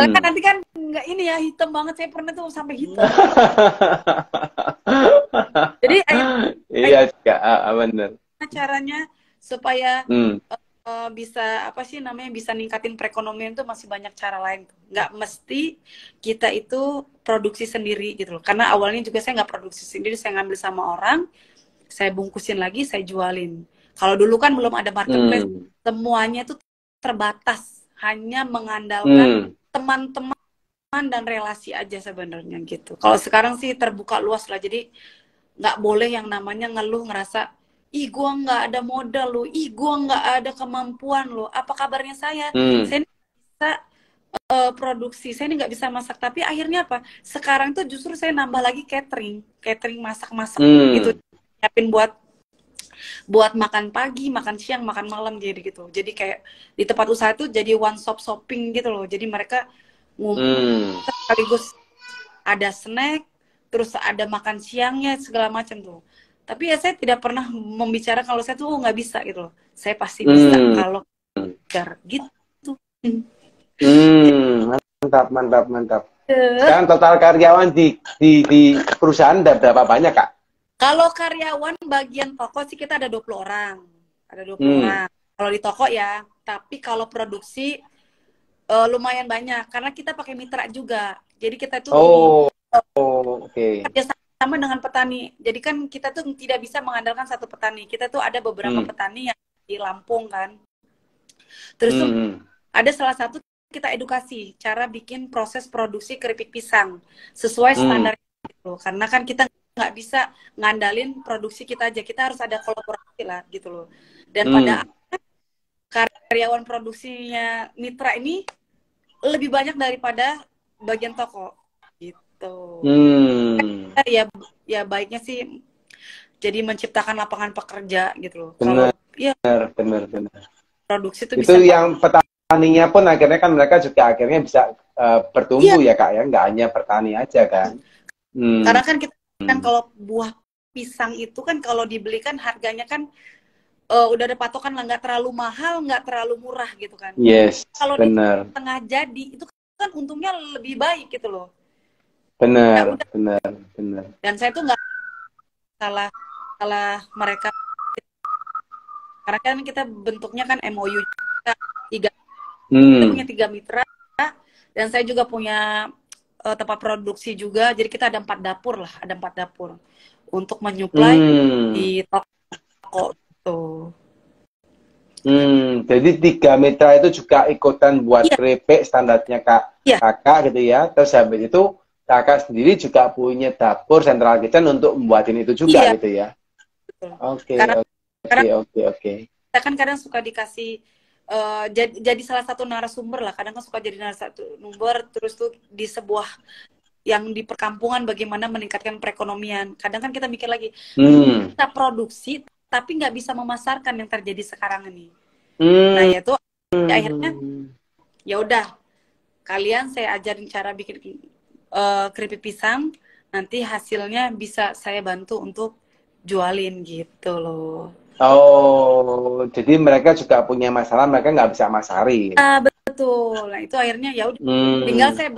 kan Hmm. nanti kan nggak ini ya, hitam banget. Saya pernah tuh sampai hitam. Jadi Iya juga, bener. caranya supaya Hmm. bisa apa sih namanya, bisa ningkatin perekonomian tuh masih banyak cara lain. Nggak mesti kita itu produksi sendiri gitu loh. Karena awalnya juga saya nggak produksi sendiri, saya ngambil sama orang, saya bungkusin lagi, saya jualin. Kalau dulu kan belum ada marketplace, Hmm. semuanya itu terbatas, hanya mengandalkan Hmm. teman-teman dan relasi aja sebenarnya gitu. Kalau sekarang sih terbuka luas lah, jadi nggak boleh yang namanya ngeluh ngerasa ih gua nggak ada modal loh, ih gua nggak ada kemampuan loh, apa kabarnya Hmm. saya bisa produksi, saya ini nggak bisa masak. Tapi akhirnya apa, sekarang tuh justru saya nambah lagi catering masak-masak gitu, Hmm. siapin buat buat makan pagi, makan siang, makan malam, jadi gitu. Jadi kayak di tempat usaha itu jadi one stop shopping gitu loh, jadi mereka Hmm. sekaligus ada snack, terus ada makan siangnya segala macam tuh. Tapi ya saya tidak pernah membicara kalau saya tuh nggak bisa gitu loh. Saya pasti bisa Hmm. kalau belajar gitu. Hmm. Mantap, mantap, mantap. Eh, Sekarang total karyawan di perusahaan ada berapa banyak, Kak? Kalau karyawan bagian toko sih kita ada 20 orang. Ada 20 Hmm. orang. Kalau di toko ya, tapi kalau produksi lumayan banyak karena kita pakai mitra juga. Jadi kita tuh gini, Oh, oke. kerjasama dengan petani. Jadi kan kita tuh tidak bisa mengandalkan satu petani. Kita tuh ada beberapa Hmm. petani yang di Lampung kan. Terus tuh Hmm. ada salah satu, kita edukasi cara bikin proses produksi keripik pisang sesuai Hmm. standar itu. Karena kan kita nggak bisa ngandalin produksi kita aja. Kita harus ada kolaborasi lah gitu loh. Dan pada Hmm. karyawan produksinya mitra ini lebih banyak daripada bagian toko gitu. Hmm. Ya ya baiknya sih jadi menciptakan lapangan pekerja gitu loh. Kalau Benar, ya benar, benar. produksi itu Itu bisa yang petaninya pun akhirnya kan mereka juga akhirnya bisa iya, bertumbuh ya, Kak, ya, nggak hanya petani aja kan. karena Hmm. kan kita kan kalau buah pisang itu kan kalau dibelikan harganya kan udah ada patokan lah, nggak terlalu mahal, nggak terlalu murah gitu kan. Yes, Kalau di benar, tengah jadi itu kan untungnya lebih baik gitu loh. Ya benar, udah, benar, benar. dan saya tuh nggak salah salah mereka karena kan kita bentuknya kan MOU, kita tiga kita Hmm. punya 3 mitra dan saya juga punya tempat produksi juga, jadi kita ada 4 dapur lah, ada 4 dapur untuk menyuplai Hmm. di toko tuh. Jadi 3 mitra itu juga ikutan buat Iya, keripik standarnya iya, kakak gitu ya. Terus habis itu kakak sendiri juga punya dapur central kitchen untuk membuatin itu juga iya gitu ya. betul. Oke, Karena oke, oke, oke. kita kan kadang suka dikasih jadi salah satu narasumber lah, kadang kan suka jadi narasumber terus tuh di sebuah yang di perkampungan bagaimana meningkatkan perekonomian. Kadang kan kita mikir lagi, Hmm. kita produksi tapi nggak bisa memasarkan yang terjadi sekarang ini. Nah, Hmm. yaitu akhirnya ya udah, kalian saya ajarin cara bikin keripik pisang, nanti hasilnya bisa saya bantu untuk jualin gitu loh. Oh, jadi mereka juga punya masalah, mereka nggak bisa masarin. Ah, betul. Nah, itu akhirnya ya udah, tinggal Hmm. saya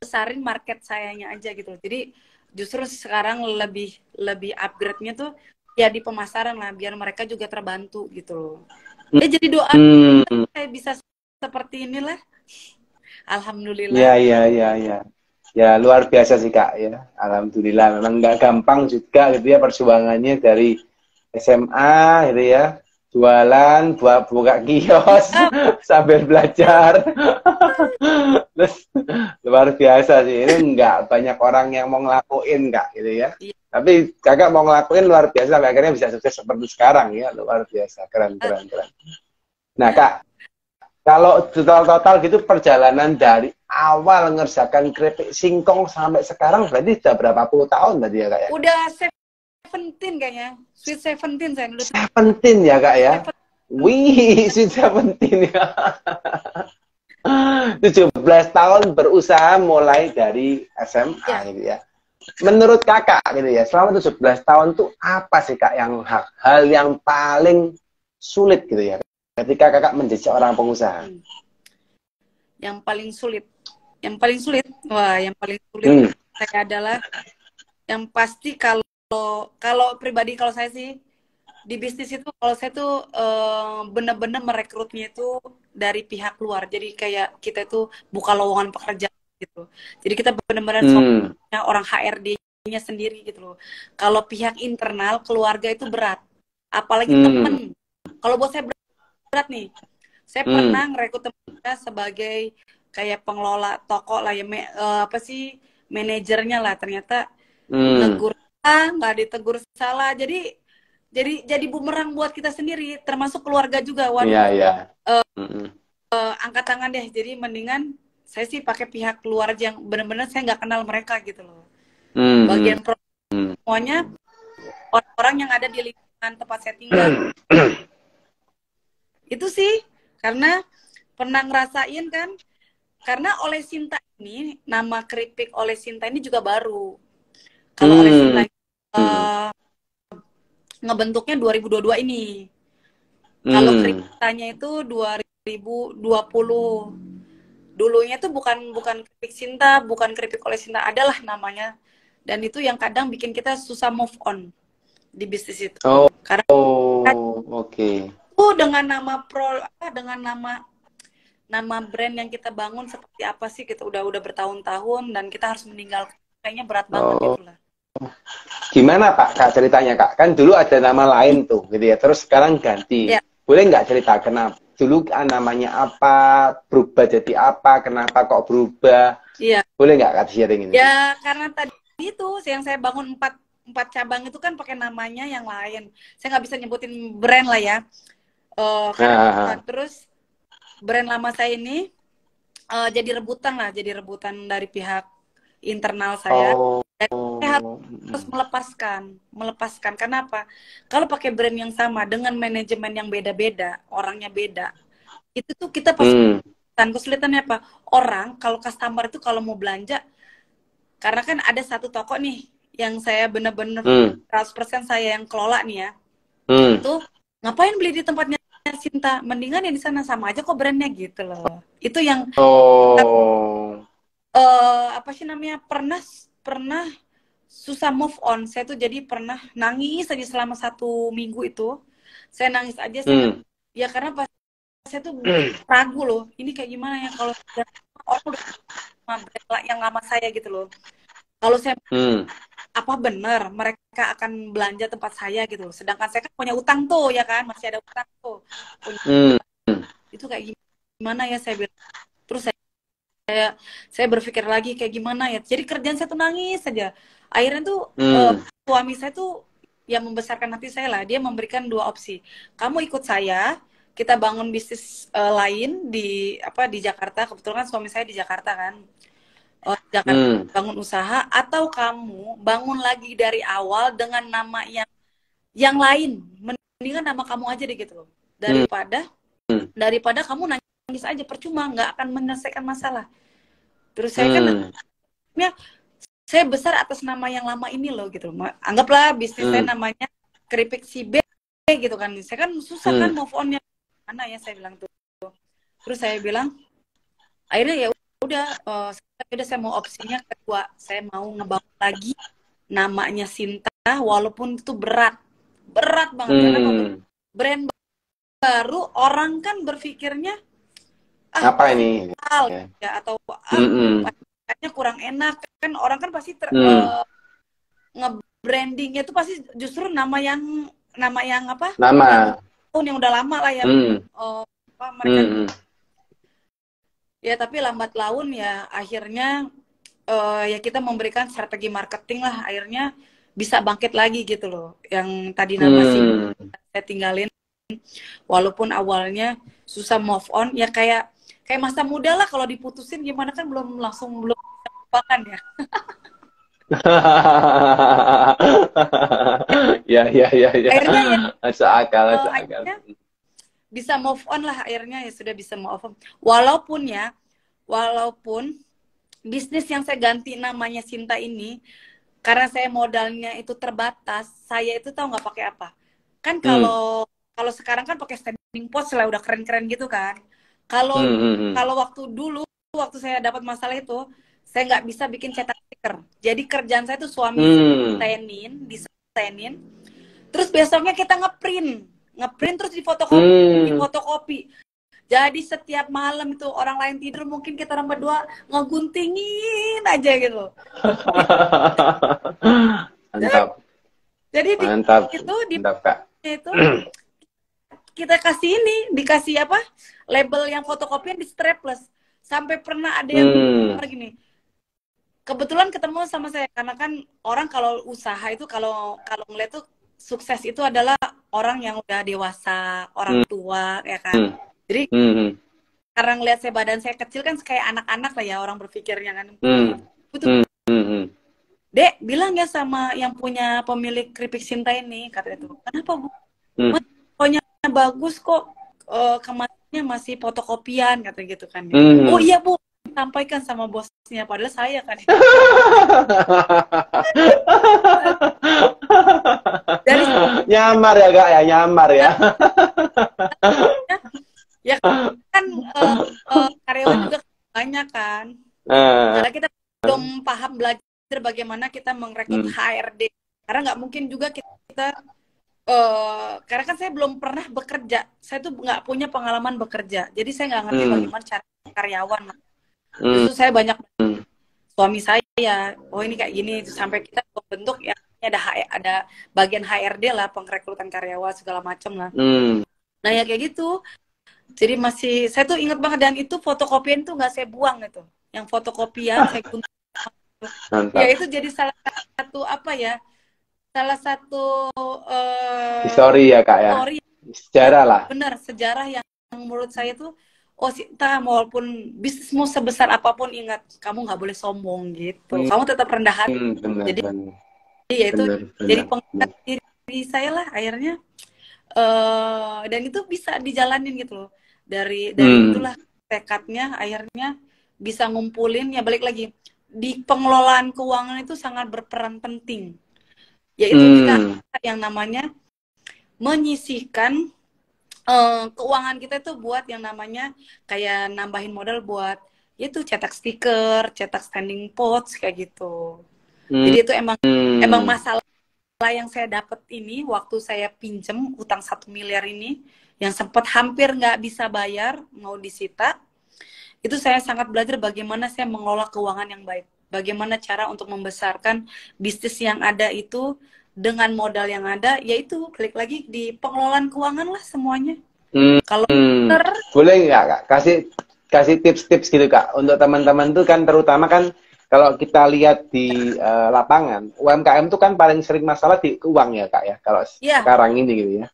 besarin market sayanya aja gitu. Jadi justru sekarang lebih lebih upgrade-nya tuh ya di pemasaran lah, biar mereka juga terbantu gitu loh. Ya jadi doa Hmm. saya bisa seperti inilah. Alhamdulillah. Ya, ya, ya, ya. Ya, luar biasa sih, Kak, ya. Alhamdulillah. Memang nggak gampang juga gitu ya perjuangannya dari SMA gitu ya. Jualan, buka kios, Ya, sambil belajar. Terus luar biasa sih. Ini nggak banyak orang yang mau ngelakuin, Kak, gitu ya. iya. Tapi kakak mau ngelakuin luar biasa sampai akhirnya bisa sukses seperti sekarang ya. Luar biasa. Keren, keren, keren. Nah, Kak, kalau total-total gitu perjalanan dari awal ngerjakan keripik singkong sampai sekarang berarti sudah berapa puluh tahun berarti ya, Kak ya? Udah 17 kayaknya. Sweet 17 saya dulu. 17 ya, Kak ya? Wih, Sweet 17 ya. 17 tahun berusaha mulai dari SMA Ya, gitu ya. Menurut Kakak gitu ya, selama 17 tahun tuh apa sih Kak yang hal yang paling sulit gitu ya ketika Kakak menjadi seorang pengusaha? yang paling sulit. Yang paling sulit, wah, yang paling sulit Hmm. saya adalah yang pasti kalau pribadi kalau saya sih di bisnis itu kalau saya tuh bener-bener merekrutnya itu dari pihak luar. Jadi kayak kita itu buka lowongan pekerjaan gitu. Jadi kita bener-bener Hmm. orang HRD-nya sendiri gitu loh. Kalau pihak internal keluarga itu berat, apalagi Hmm. temen. Kalau buat saya berat nih. Saya Hmm. pernah ngerekrut temen saya sebagai kayak pengelola toko lah ya, apa sih manajernya lah. Ternyata Hmm. negur nggak ditegur salah. Jadi bumerang buat kita sendiri, termasuk keluarga juga. Iya, Waduh, iya. Hmm. angkat tangan deh. Jadi mendingan saya sih pakai pihak luar yang benar-benar saya nggak kenal mereka gitu loh. Hmm. Bagian semuanya orang-orang yang ada di lingkungan tempat saya tinggal. Itu sih karena pernah ngerasain kan, karena oleh Sinta ini, nama keripik oleh Sinta ini juga baru. Kalau oleh Sinta ngebentuknya 2022 ini. Kalau keripiknya itu 2020. Dulunya tuh bukan keripik Sinta, bukan keripik oleh Sinta, adalah namanya. Dan itu yang kadang bikin kita susah move on di bisnis itu. Oh, Karena oke. itu dengan nama brand yang kita bangun seperti apa sih, kita udah bertahun-tahun dan kita harus meninggalkan, kayaknya berat banget gitu lah. Gimana Pak, Kak ceritanya Kak? Kan dulu ada nama lain tuh, gitu ya. Terus sekarang ganti. Ya. Boleh nggak cerita kenapa? Dulu namanya apa, berubah jadi apa, kenapa kok berubah? Iya. Boleh nggak Kak sharing ini? Ya karena tadi itu yang saya bangun empat cabang itu kan pakai namanya yang lain. Saya nggak bisa nyebutin brand lah ya. Karena terus brand lama saya ini jadi rebutan dari pihak internal saya. Dan saya harus melepaskan. Kenapa? Kalau pakai brand yang sama dengan manajemen yang beda-beda, orangnya beda, itu tuh kita pasti kesulitannya apa? Orang kalau customer itu kalau mau belanja, karena kan ada satu toko nih yang saya bener-bener 100% saya yang kelola nih ya, itu ngapain beli di tempatnya Sinta? Mendingan yang di sana, sama aja kok brandnya gitu loh. Itu yang apa sih namanya, pernah susah move on. Saya tuh jadi pernah nangis aja selama 1 minggu itu. Saya nangis aja, ya karena pas saya tuh ragu loh, ini kayak gimana ya kalau orang udah yang lama saya gitu loh. Kalau saya apa benar mereka akan belanja tempat saya gitu loh. Sedangkan saya kan punya utang tuh ya kan, masih ada utang tuh. Itu kayak gimana ya, saya bilang. Terus saya berpikir lagi kayak gimana ya. Jadi kerjaan saya tuh nangis saja. Akhirnya tuh suami saya tuh yang membesarkan hati saya lah. Dia memberikan 2 opsi. Kamu ikut saya, kita bangun bisnis lain di Jakarta. Kebetulan kan suami saya di Jakarta kan. Jakarta bangun usaha, atau kamu bangun lagi dari awal dengan nama yang lain. Mendingan nama kamu aja deh gitu loh. Daripada kamu nangis aja percuma, nggak akan menyelesaikan masalah. Terus saya kan saya besar atas nama yang lama ini loh gitu. Anggaplah bisnis saya namanya keripik si B gitu kan. Saya kan susah kan move on-nya. Mana ya, saya bilang tuh. Terus saya bilang, akhirnya ya udah saya mau opsinya kedua. Saya mau ngebangun lagi namanya Sinta, walaupun itu berat banget. Karena brand baru, orang kan berpikirnya apa ini ya, atau kayaknya kurang enak kan. Orang kan pasti nge-brandingnya itu pasti justru nama yang apa, nama yang udah lama lah ya. Mereka ya, tapi lambat laun ya akhirnya ya kita memberikan strategi marketing lah, akhirnya bisa bangkit lagi gitu loh. Yang tadi nama sih saya tinggalin, walaupun awalnya susah move on, ya kayak masa muda lah, kalau diputusin gimana kan belum langsung belum lupakan ya. Ya. Akhirnya ya Masuk akal, masuk akal. akhirnya bisa move on lah, akhirnya ya sudah bisa move on. Walaupun bisnis yang saya ganti namanya Sinta ini, karena saya modalnya itu terbatas, saya itu tahu nggak pakai apa. Kan kalau sekarang kan pakai standing post lah, udah keren-keren gitu kan. Kalau waktu dulu, waktu saya dapat masalah itu, saya nggak bisa bikin cetak stiker. Jadi kerjaan saya tuh suami disenin, terus besoknya kita ngeprint terus difotokopi. Jadi setiap malam itu orang lain tidur, mungkin kita orang berdua ngeguntingin aja gitu. Mantap. Jadi mantap Kak. Itu kita dikasih apa? Label yang fotokopian di strapless. Sampai pernah ada yang gini. Kebetulan ketemu sama saya, karena kan orang kalau usaha itu kalau ngeliat tuh sukses itu adalah orang yang udah dewasa, orang tua ya kan. Jadi karena ngeliat badan saya kecil kan kayak anak-anak lah ya orang berpikirnya kan. Dek, bilang ya sama yang punya pemilik keripik Sinta ini, kata itu. Kenapa, Bu? Pokoknya bagus kok, kemasannya masih fotokopian, kata gitu kan. Oh iya, Bu, sampaikan sama bosnya, padahal saya kan. Dari nyamar ya Kak ya, nyamar ya. Ya kan karyawan juga banyak kan. Karena kita belum paham belajar bagaimana kita merekrut HRD. Karena nggak mungkin juga kita karena kan saya belum pernah bekerja. Saya tuh nggak punya pengalaman bekerja. Jadi saya nggak ngerti bagaimana cara karyawan. Justru saya banyak suami saya, oh ini kayak gini, sampai kita bentuk ya ada bagian HRD lah, pengrekrutan karyawan segala macam lah. Nah ya kayak gitu. Jadi saya tuh ingat banget, dan itu fotokopian tuh nggak saya buang itu. Yang fotokopian saya gunting. Ya itu jadi salah satu salah satu histori ya Kak ya. Sejarah lah. Bener, sejarah yang menurut saya tuh, oh Sinta, walaupun bisnismu sebesar apapun, ingat kamu nggak boleh sombong gitu. Kamu tetap rendah hati. Jadi ya itu jadi pengingat diri saya lah akhirnya. Dan itu bisa dijalanin gitu loh. Dari itulah tekadnya, akhirnya bisa ngumpulin. Ya balik lagi, di pengelolaan keuangan itu sangat berperan penting. Yaitu kita yang namanya menyisihkan keuangan kita itu buat yang namanya kayak nambahin modal buat itu cetak stiker, cetak standing pots kayak gitu. Jadi itu emang masalah yang saya dapat ini waktu saya pinjem utang 1 miliar ini, yang sempat hampir nggak bisa bayar, mau disita. Itu saya sangat belajar bagaimana saya mengelola keuangan yang baik. Bagaimana cara untuk membesarkan bisnis yang ada itu dengan modal yang ada, yaitu balik lagi di pengelolaan keuangan lah semuanya. Kalau boleh nggak Kak kasih tips-tips gitu Kak untuk teman-teman tuh kan, terutama kan kalau kita lihat di lapangan, UMKM tuh kan paling sering masalah di uang ya Kak ya, kalau sekarang ini gitu ya.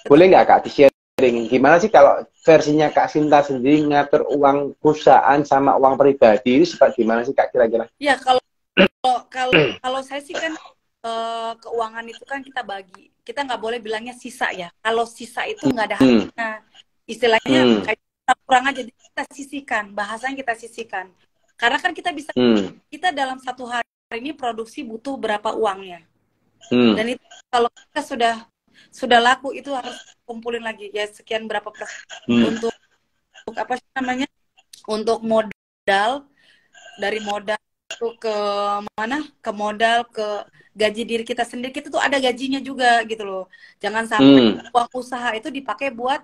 Boleh nggak Kak di-sharing gimana sih kalau versinya Kak Sinta sendiri ngatur uang perusahaan sama uang pribadi itu seperti gimana sih Kak kira-kira? Ya kalau saya sih kan keuangan itu kan kita bagi, kita nggak boleh bilangnya sisa ya. Kalau sisa itu nggak ada habisnya, istilahnya kayak kurang aja, kita sisihkan, bahasanya kita sisihkan. Karena kan kita bisa, kita dalam 1 hari ini produksi butuh berapa uangnya. Dan itu kalau kita sudah laku, itu harus kumpulin lagi ya sekian berapa persen untuk apa sih namanya, untuk modal, dari modal itu ke mana, ke modal, ke gaji diri kita sendiri. Kita tuh ada gajinya juga gitu loh. Jangan sampai uang usaha itu dipakai buat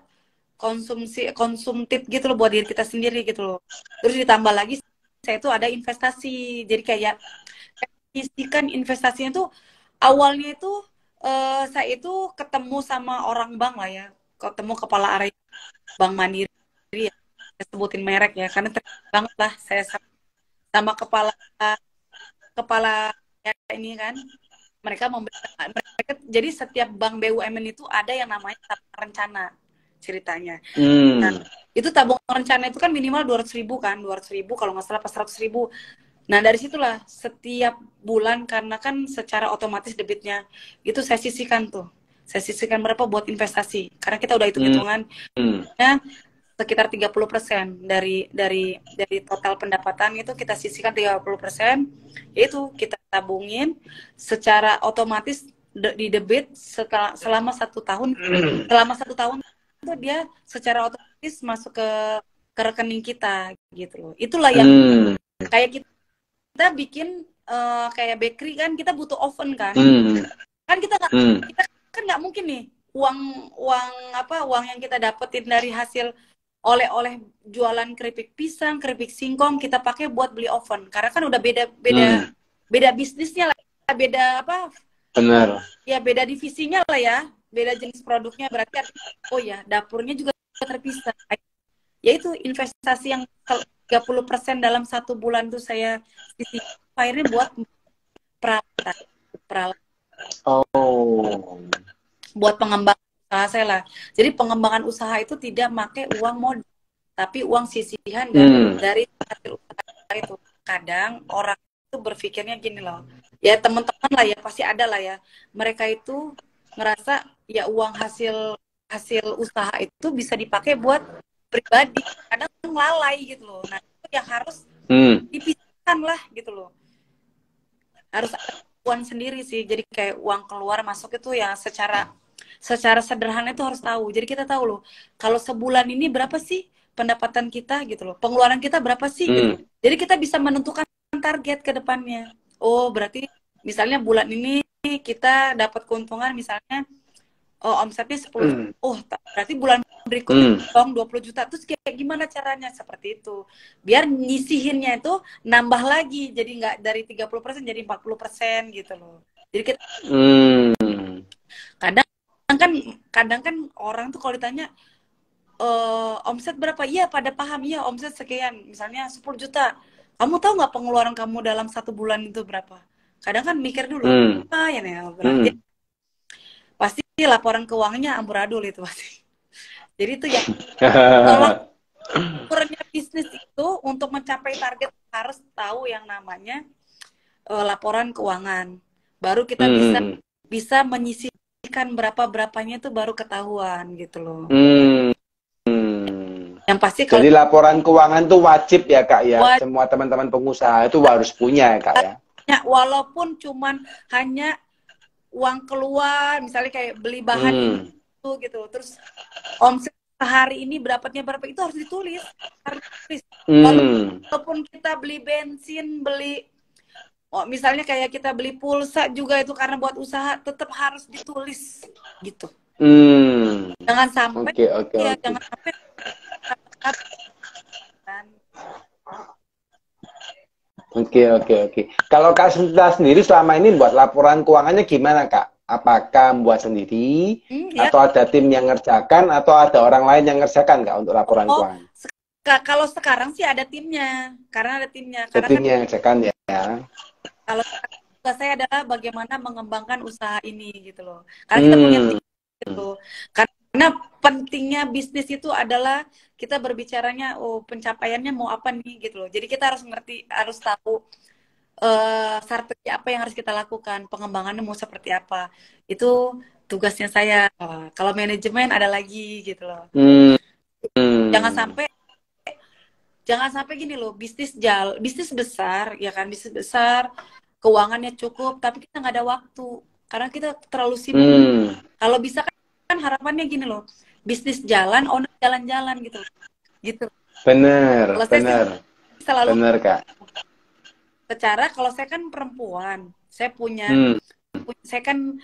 konsumtif gitu loh, buat diri kita sendiri gitu loh. Terus ditambah lagi saya itu ada investasi. Jadi kayak isikan investasinya tuh awalnya itu saya itu ketemu sama orang bank lah ya, ketemu kepala area Bank Mandiri ya, saya sebutin merek ya karena banget lah saya sama kepala ini kan, mereka jadi setiap bank BUMN itu ada yang namanya tabungan rencana ceritanya. Nah, itu tabungan rencana itu kan minimal 200.000 kan, 200.000 kalau nggak salah pas 100.000. Nah, dari situlah setiap bulan karena kan secara otomatis debitnya itu saya sisihkan tuh. Saya sisihkan berapa buat investasi. Karena kita udah hitung-hitungan sekitar 30% dari total pendapatan itu kita sisihkan 30%, yaitu kita tabungin secara otomatis di debit selama 1 tahun. Selama 1 tahun itu dia secara otomatis masuk ke rekening kita gitu loh. Itulah yang kayak kita bikin kayak bakery kan, kita butuh oven kan. Kan kita kan nggak mungkin nih uang yang kita dapetin dari hasil oleh jualan keripik pisang, keripik singkong kita pakai buat beli oven. Karena kan udah beda bisnisnya lah, beda apa? Benar. Ya beda divisinya lah ya, beda jenis produknya, berarti oh ya dapurnya juga terpisah. Yaitu investasi yang 30% dalam 1 bulan tuh saya akhirnya buat peralatan. Oh. Buat pengembangan usaha saya lah. Jadi pengembangan usaha itu tidak pakai uang modal, tapi uang sisihan dari hasil usaha itu. Kadang orang itu berpikirnya gini loh, ya teman-teman lah ya pasti ada lah ya. Mereka itu ngerasa ya uang hasil usaha itu bisa dipakai buat pribadi. Kadang lalai gitu loh. Nah itu yang harus dipisahkan lah gitu loh. Harus ada uang sendiri sih. Jadi kayak uang keluar masuk itu ya secara sederhana itu harus tahu. Jadi kita tahu loh, kalau sebulan ini berapa sih pendapatan kita gitu loh, pengeluaran kita berapa sih gitu. Jadi kita bisa menentukan target ke depannya. Oh berarti misalnya bulan ini kita dapat keuntungan misalnya omsetnya 10 juta. Oh berarti bulan berikutnya 20 juta. Terus kayak gimana caranya? Seperti itu. Biar nyisihinnya itu nambah lagi. Jadi nggak dari 30% jadi 40% gitu loh. Jadi kita kadang kan orang tuh kalau ditanya omset berapa, iya pada paham, iya omset sekian, misalnya 10 juta. Kamu tahu nggak pengeluaran kamu dalam 1 bulan itu berapa? Kadang kan mikir dulu, ya nih, berarti pasti laporan keuangannya amburadul itu pasti. Jadi itu ya, kalau ukurannya bisnis itu untuk mencapai target harus tahu yang namanya laporan keuangan. Baru kita bisa menyisihkan berapanya itu baru ketahuan gitu loh. Yang pasti kalau jadi laporan keuangan tuh wajib ya Kak ya. Semua teman-teman pengusaha itu harus punya ya Kak ya. Walaupun cuman hanya uang keluar, misalnya kayak beli bahan itu gitu, terus omset sehari ini berapa itu harus ditulis. Walaupun kita beli bensin, misalnya kayak kita beli pulsa juga itu karena buat usaha, tetap harus ditulis gitu. Jangan sampai jangan sampai Oke. Kalau Kak Sinta sendiri selama ini buat laporan keuangannya gimana Kak? Apakah buat sendiri atau ada tim yang ngerjakan atau ada orang lain yang ngerjakan Kak untuk laporan keuangan? Kalau sekarang sih ada timnya, karena ada timnya. Ada timnya yang ngerjakan ya. Kalau tugas saya adalah bagaimana mengembangkan usaha ini gitu loh. Karena kita punya tim gitu. Karena pentingnya bisnis itu adalah kita berbicaranya pencapaiannya mau apa nih gitu loh. Jadi kita harus ngerti, harus tahu strategi apa yang harus kita lakukan, pengembangannya mau seperti apa. Itu tugasnya saya. Kalau manajemen ada lagi gitu loh. Jangan sampai gini loh, bisnis besar ya kan, bisnis besar, keuangannya cukup, tapi kita nggak ada waktu karena kita terlalu sibuk. Kalau bisa kan harapannya gini loh, bisnis jalan, owner jalan-jalan gitu. Bener. Selalu bener Kak. Secara kalau saya kan perempuan, saya saya kan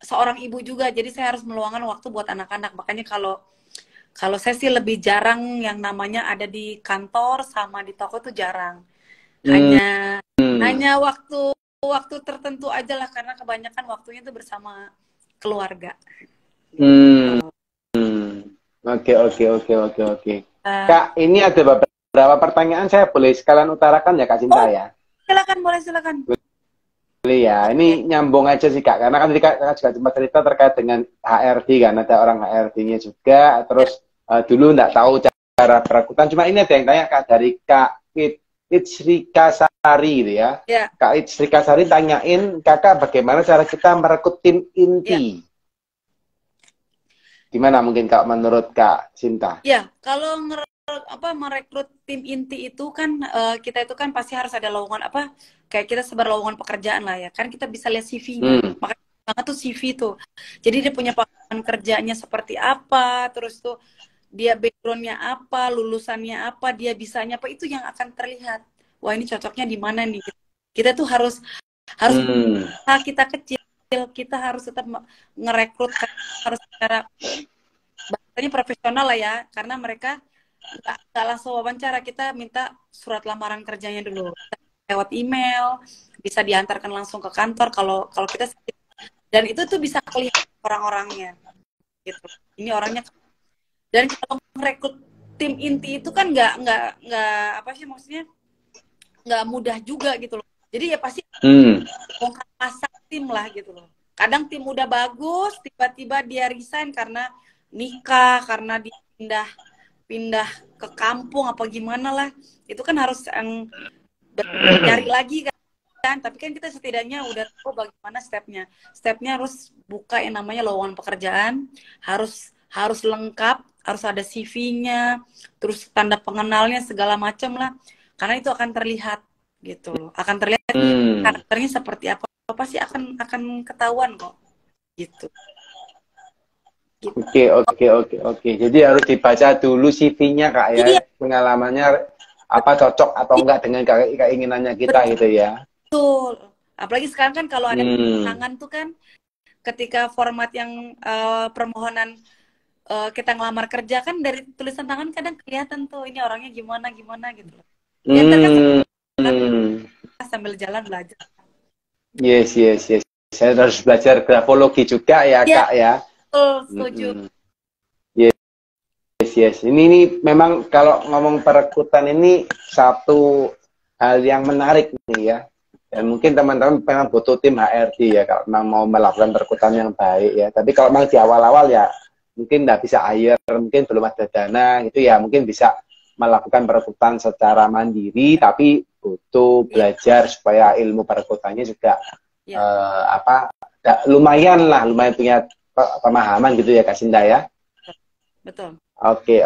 seorang ibu juga, jadi saya harus meluangkan waktu buat anak-anak. Makanya kalau saya sih lebih jarang yang namanya ada di kantor sama di toko tuh jarang. Hanya waktu tertentu aja lah, karena kebanyakan waktunya tuh bersama keluarga. Oke. Kak, ini ada beberapa pertanyaan, saya boleh sekalian utarakan ya Kak Sinta ya? Silakan. ya. Ini nyambung aja sih Kak, karena kan tadi Kakak juga sempat cerita terkait dengan HRD kan, ada orang HRD-nya juga, terus dulu nggak tahu cara perekrutan, cuma ini ada yang tanya Kak dari Kak Itsrika Sari gitu ya. Ya. Kak Itsrika Sari tanyain Kakak bagaimana cara kita merekrut tim inti. Gimana mungkin Kak menurut Kak Sinta? Ya, kalau merekrut tim inti itu kan kita itu kan pasti harus ada lowongan kayak kita sebar lowongan pekerjaan lah ya. Kan kita bisa lihat CV-nya. Makanya banget tuh CV tuh. Jadi dia punya pengalaman kerjanya seperti apa, terus tuh dia background-nya apa, lulusannya apa, dia bisanya apa, itu yang akan terlihat. Wah, ini cocoknya di mana nih? Kita tuh harus kita kecil, kita harus tetap ngerekrut, harus secara bahasanya profesional lah ya, karena mereka nggak langsung wawancara, kita minta surat lamaran kerjanya dulu lewat email, bisa diantarkan langsung ke kantor kalau kita, dan itu tuh bisa kelihatan orang-orangnya gitu. Ini orangnya. Dan kalau merekrut tim inti itu kan nggak apa sih maksudnya, nggak mudah juga gitu loh. Jadi ya pasti bongkar pasang tim lah gitu loh. Kadang tim udah bagus, tiba-tiba dia resign karena nikah, karena pindah ke kampung apa gimana lah. Itu kan harus cari lagi kan. Tapi kan kita setidaknya udah tahu bagaimana stepnya. Stepnya harus buka yang namanya lowongan pekerjaan, harus lengkap, harus ada CV-nya, terus tanda pengenalnya segala macam lah, karena itu akan terlihat gitu loh, akan terlihat karakternya seperti apa sih akan ketahuan kok gitu. Oke. Jadi harus dibaca dulu CV-nya Kak ya, pengalamannya apa cocok atau enggak dengan keinginannya kita gitu ya. Betul. Apalagi sekarang kan kalau ada tangan tuh kan, ketika format yang permohonan kita ngelamar kerja kan, dari tulisan tangan kadang kelihatan tuh ini orangnya gimana gitu loh. Ya kan sambil jalan belajar. Yes. Saya harus belajar grafologi juga ya Kak ya. Betul, setuju. Yes. Ini memang kalau ngomong perekrutan ini satu hal yang menarik nih ya. Dan mungkin teman-teman memang butuh tim HRD ya kalau memang mau melakukan perekrutan yang baik ya. Tapi kalau memang di awal-awal ya mungkin nggak bisa hire, mungkin belum ada dana gitu ya, mungkin bisa melakukan perekrutan secara mandiri, tapi butuh belajar supaya ilmu perekrutannya juga lumayan punya pemahaman gitu ya Kak Sinta ya. Betul. Oke.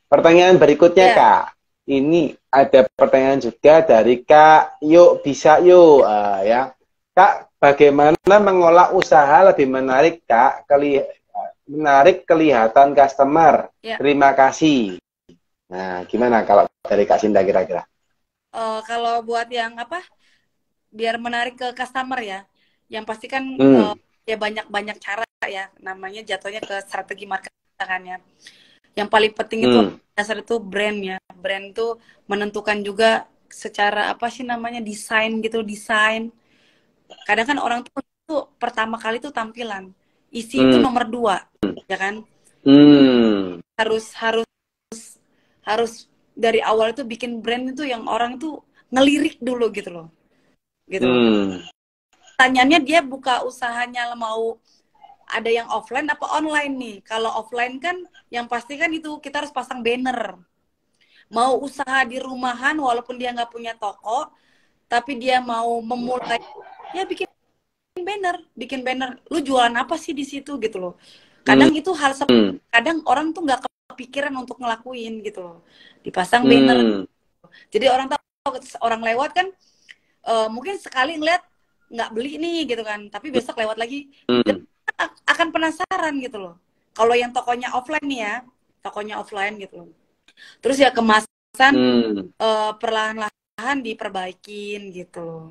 Pertanyaan berikutnya Kak, ini ada pertanyaan juga dari Kak Bisa ya. Kak, bagaimana mengolah usaha lebih menarik Kak, menarik kelihatan customer? Terima kasih. Nah, gimana kalau dari Kak Sinta kira-kira? Kalau buat yang biar menarik ke customer ya, yang pasti kan ya banyak cara ya, namanya jatuhnya ke strategi marketing kan ya. Yang paling penting itu dasar itu brand ya. Brand itu menentukan juga secara desain gitu, desain. Kadang kan orang tuh pertama kali tuh tampilan, isi itu nomor 2, ya kan? Harus dari awal itu bikin brand itu yang orang itu ngelirik dulu gitu loh. Gitu. Tanyaannya dia buka usahanya mau ada yang offline apa online nih. Kalau offline kan yang pasti kan itu kita harus pasang banner. Mau usaha di rumahan walaupun dia nggak punya toko, tapi dia mau memulai, ya bikin banner. Lu jualan apa sih di situ gitu loh. Kadang itu hal kadang orang tuh nggak kepikiran untuk ngelakuin gitu loh. Dipasang banner. Jadi orang tahu, orang lewat kan mungkin sekali ngeliat nggak beli nih gitu kan, tapi besok lewat lagi akan penasaran gitu loh. Kalau yang tokonya offline nih ya, tokonya offline gitu loh. Terus ya kemasan perlahan-lahan diperbaikin gitu loh.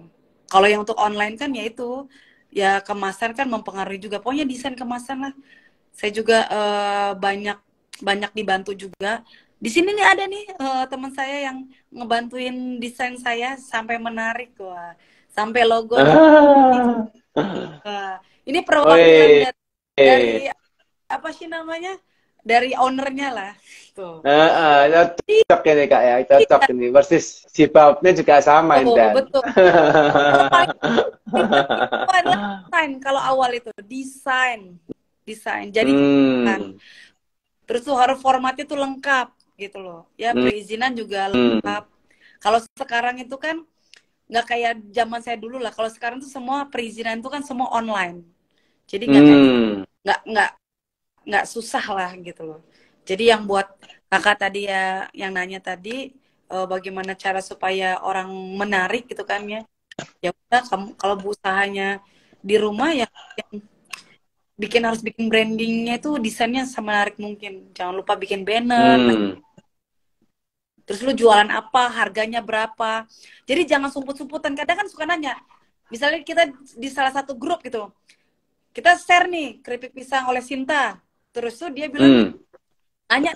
Kalau yang untuk online kan ya itu, ya kemasan kan mempengaruhi juga. Pokoknya desain kemasan lah. Saya juga banyak dibantu juga. Di sini nih ada nih teman saya yang ngebantuin desain saya sampai menarik, wah, sampai logonya. Ini perwakilan dari apa sih namanya? dari ownernya lah. Tuh. Cocok ini Kak ya, cocok ini. Persis sibabnya juga sama Intan. Betul. Yang paling itu adalah desain. Kalau awal itu desain. Jadi terus tuh harus formatnya tuh lengkap gitu loh. Ya perizinan juga lengkap. Kalau sekarang itu kan nggak kayak zaman saya dulu lah. Kalau sekarang tuh semua perizinan itu kan semua online. Jadi nggak susah lah gitu loh. Jadi yang buat kakak tadi ya, yang nanya tadi bagaimana cara supaya orang menarik gitu kan ya. Ya udah, kamu kalau usahanya di rumah ya harus bikin brandingnya itu desainnya semenarik mungkin. Jangan lupa bikin banner. Terus lu jualan apa, harganya berapa. Jadi jangan sumput-sumputan. Kadang kan suka nanya. Misalnya kita di salah satu grup gitu. Kita share nih keripik pisang oleh Sinta. Terus tuh dia bilang, nanya,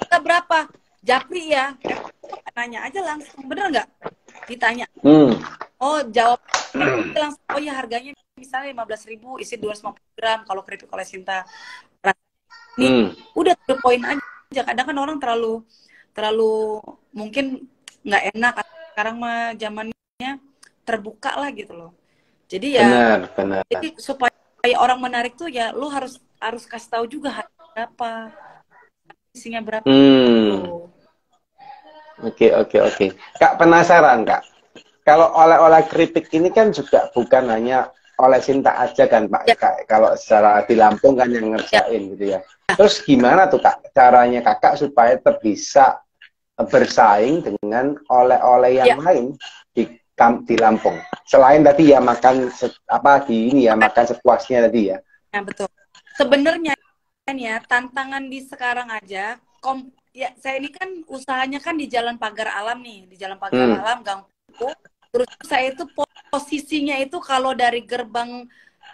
kita berapa? Japri ya? Nanya aja langsung, bener nggak? Ditanya. Oh, jawab langsung, oh ya harganya misalnya 15.000, isi 250 gram kalau keripik oleh Sinta. Nih, udah ke poin aja. Kadang kan orang terlalu mungkin nggak enak. Sekarang mah zamannya terbuka lah gitu loh. Jadi ya, benar. Jadi supaya orang menarik tuh ya, lu harus kasih tahu juga harga berapa, isinya berapa. Oke. Kak, penasaran Kak? Kalau oleh-oleh keripik ini kan juga bukan hanya oleh Sinta aja kan Pak? Ya. Kak, kalau secara di Lampung kan yang ngerjain gitu ya. Terus gimana tuh Kak caranya Kakak supaya bisa bersaing dengan oleh-oleh yang lain di Lampung? Selain tadi ya makan makan sepuasnya tadi ya. Ya betul. Sebenarnya kan ya tantangan di sekarang aja ya saya ini kan usahanya kan di Jalan Pagar Alam nih, di Jalan Pagar Alam Gang Puku. Terus saya itu posisinya itu kalau dari gerbang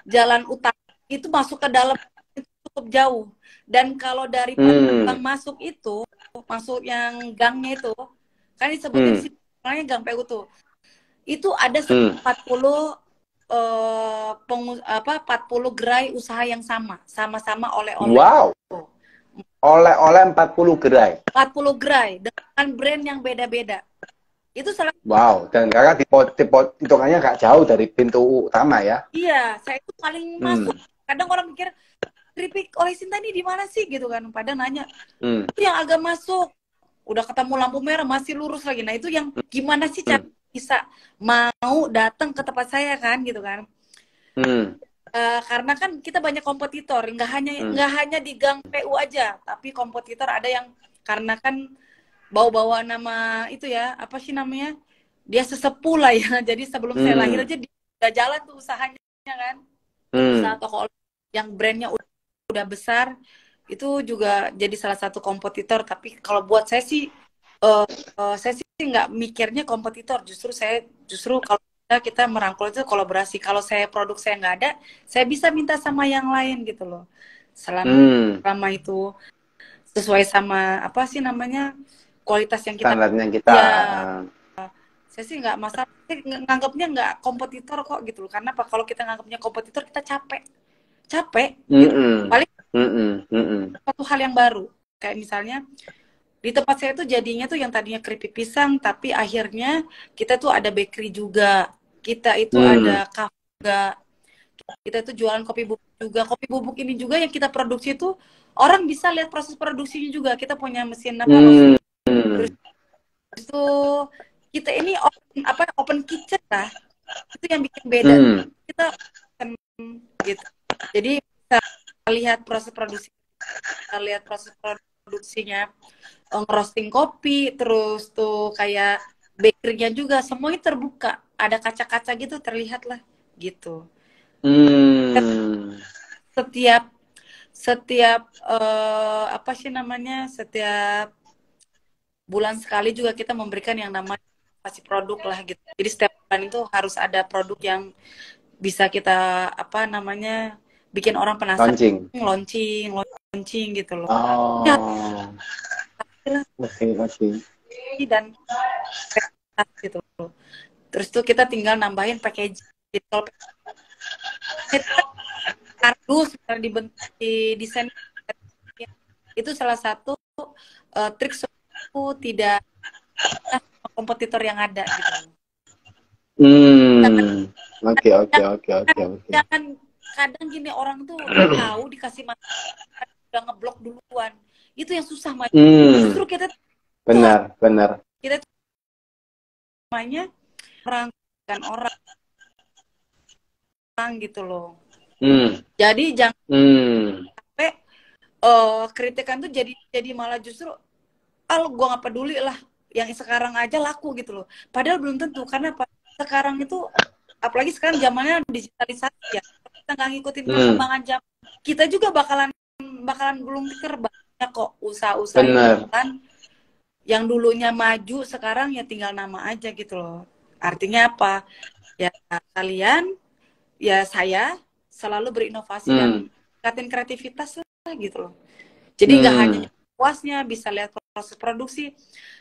jalan utama itu masuk ke dalam itu cukup jauh. Dan kalau dari gerbang masuk itu, masuk yang gangnya itu, kan disebutnya di sini Gang PU tuh. Itu ada 40 gerai usaha yang sama-sama oleh-oleh. Wow. Oleh-oleh 40 gerai. 40 gerai dengan brand yang beda-beda. Itu salah. Wow, dan Kakak hitungannya nggak jauh dari pintu utama ya? Iya, saya itu paling masuk. Kadang orang mikir keripik oleh Sinta ini di mana sih gitu kan? Padahal nanya, itu yang agak masuk. Udah ketemu lampu merah masih lurus lagi. Nah itu yang gimana sih cara bisa mau datang ke tempat saya kan gitu kan? Karena kan kita banyak kompetitor, nggak hanya di Gang PU aja, tapi kompetitor ada yang karena kan bawa nama itu ya, apa sih namanya? Dia sesepuh lah ya. Jadi sebelum saya lahir aja udah jalan tuh usahanya kan. Usaha toko yang brandnya udah besar itu juga jadi salah satu kompetitor. Tapi kalau buat saya sih nggak mikirnya kompetitor. Justru kalau kita merangkul itu kolaborasi. Kalau produk saya nggak ada, saya bisa minta sama yang lain gitu loh. Selama itu sesuai sama apa sih namanya kualitas yang kita. Standarnya kita. Ya, saya sih nggak masalah. Nganggapnya nggak kompetitor kok gitu loh. Karena kalau kita nganggapnya kompetitor kita capek. Gitu. Paling satu hal yang baru. Kayak misalnya di tempat saya tuh jadinya tuh yang tadinya keripik pisang, tapi akhirnya kita tuh ada bakery juga. Kita itu ada kafe juga. Kita tuh jualan kopi bubuk juga. Kopi bubuk ini juga yang kita produksi tuh orang bisa lihat proses produksinya juga. Kita punya mesin roasting. Terus itu kita ini open kitchen lah. Itu yang bikin beda. Kita gitu. Jadi kita lihat proses produksinya, ngerosting kopi, terus tuh kayak bakernya juga semuanya terbuka, ada kaca-kaca gitu terlihat lah gitu. Setiap apa sih namanya, setiap bulan sekali juga kita memberikan yang namanya kasih produk lah gitu. Jadi setiap bulan itu harus ada produk yang bisa kita apa namanya bikin orang penasaran, launching gitu loh. Ya. Dan gitu loh. Terus tuh kita tinggal nambahin packaging. Kalau kardus di desain Itu salah satu trik aku tidak kompetitor yang ada gitu. Oke. Jangan kadang gini, orang tuh tahu dikasih masalah udah ngeblok duluan. Itu yang susah maju. Justru kita benar. Kita namanya merangkul orang gitu loh. Jadi jangan sampai kritikan tuh jadi malah justru gue nggak peduli lah, yang sekarang aja laku gitu loh. Padahal belum tentu, karena sekarang itu apalagi sekarang zamannya digitalisasi ya. Kita nggak ngikutin perkembangan zaman, kita juga bakalan gulung tikar. Banyak kok usaha-usaha yang dulunya maju sekarang ya tinggal nama aja gitu loh. Artinya apa? Ya kalian, ya saya selalu berinovasi dan tingkatin kreativitas lah gitu loh. Jadi nggak hanya puasnya bisa lihat proses produksi,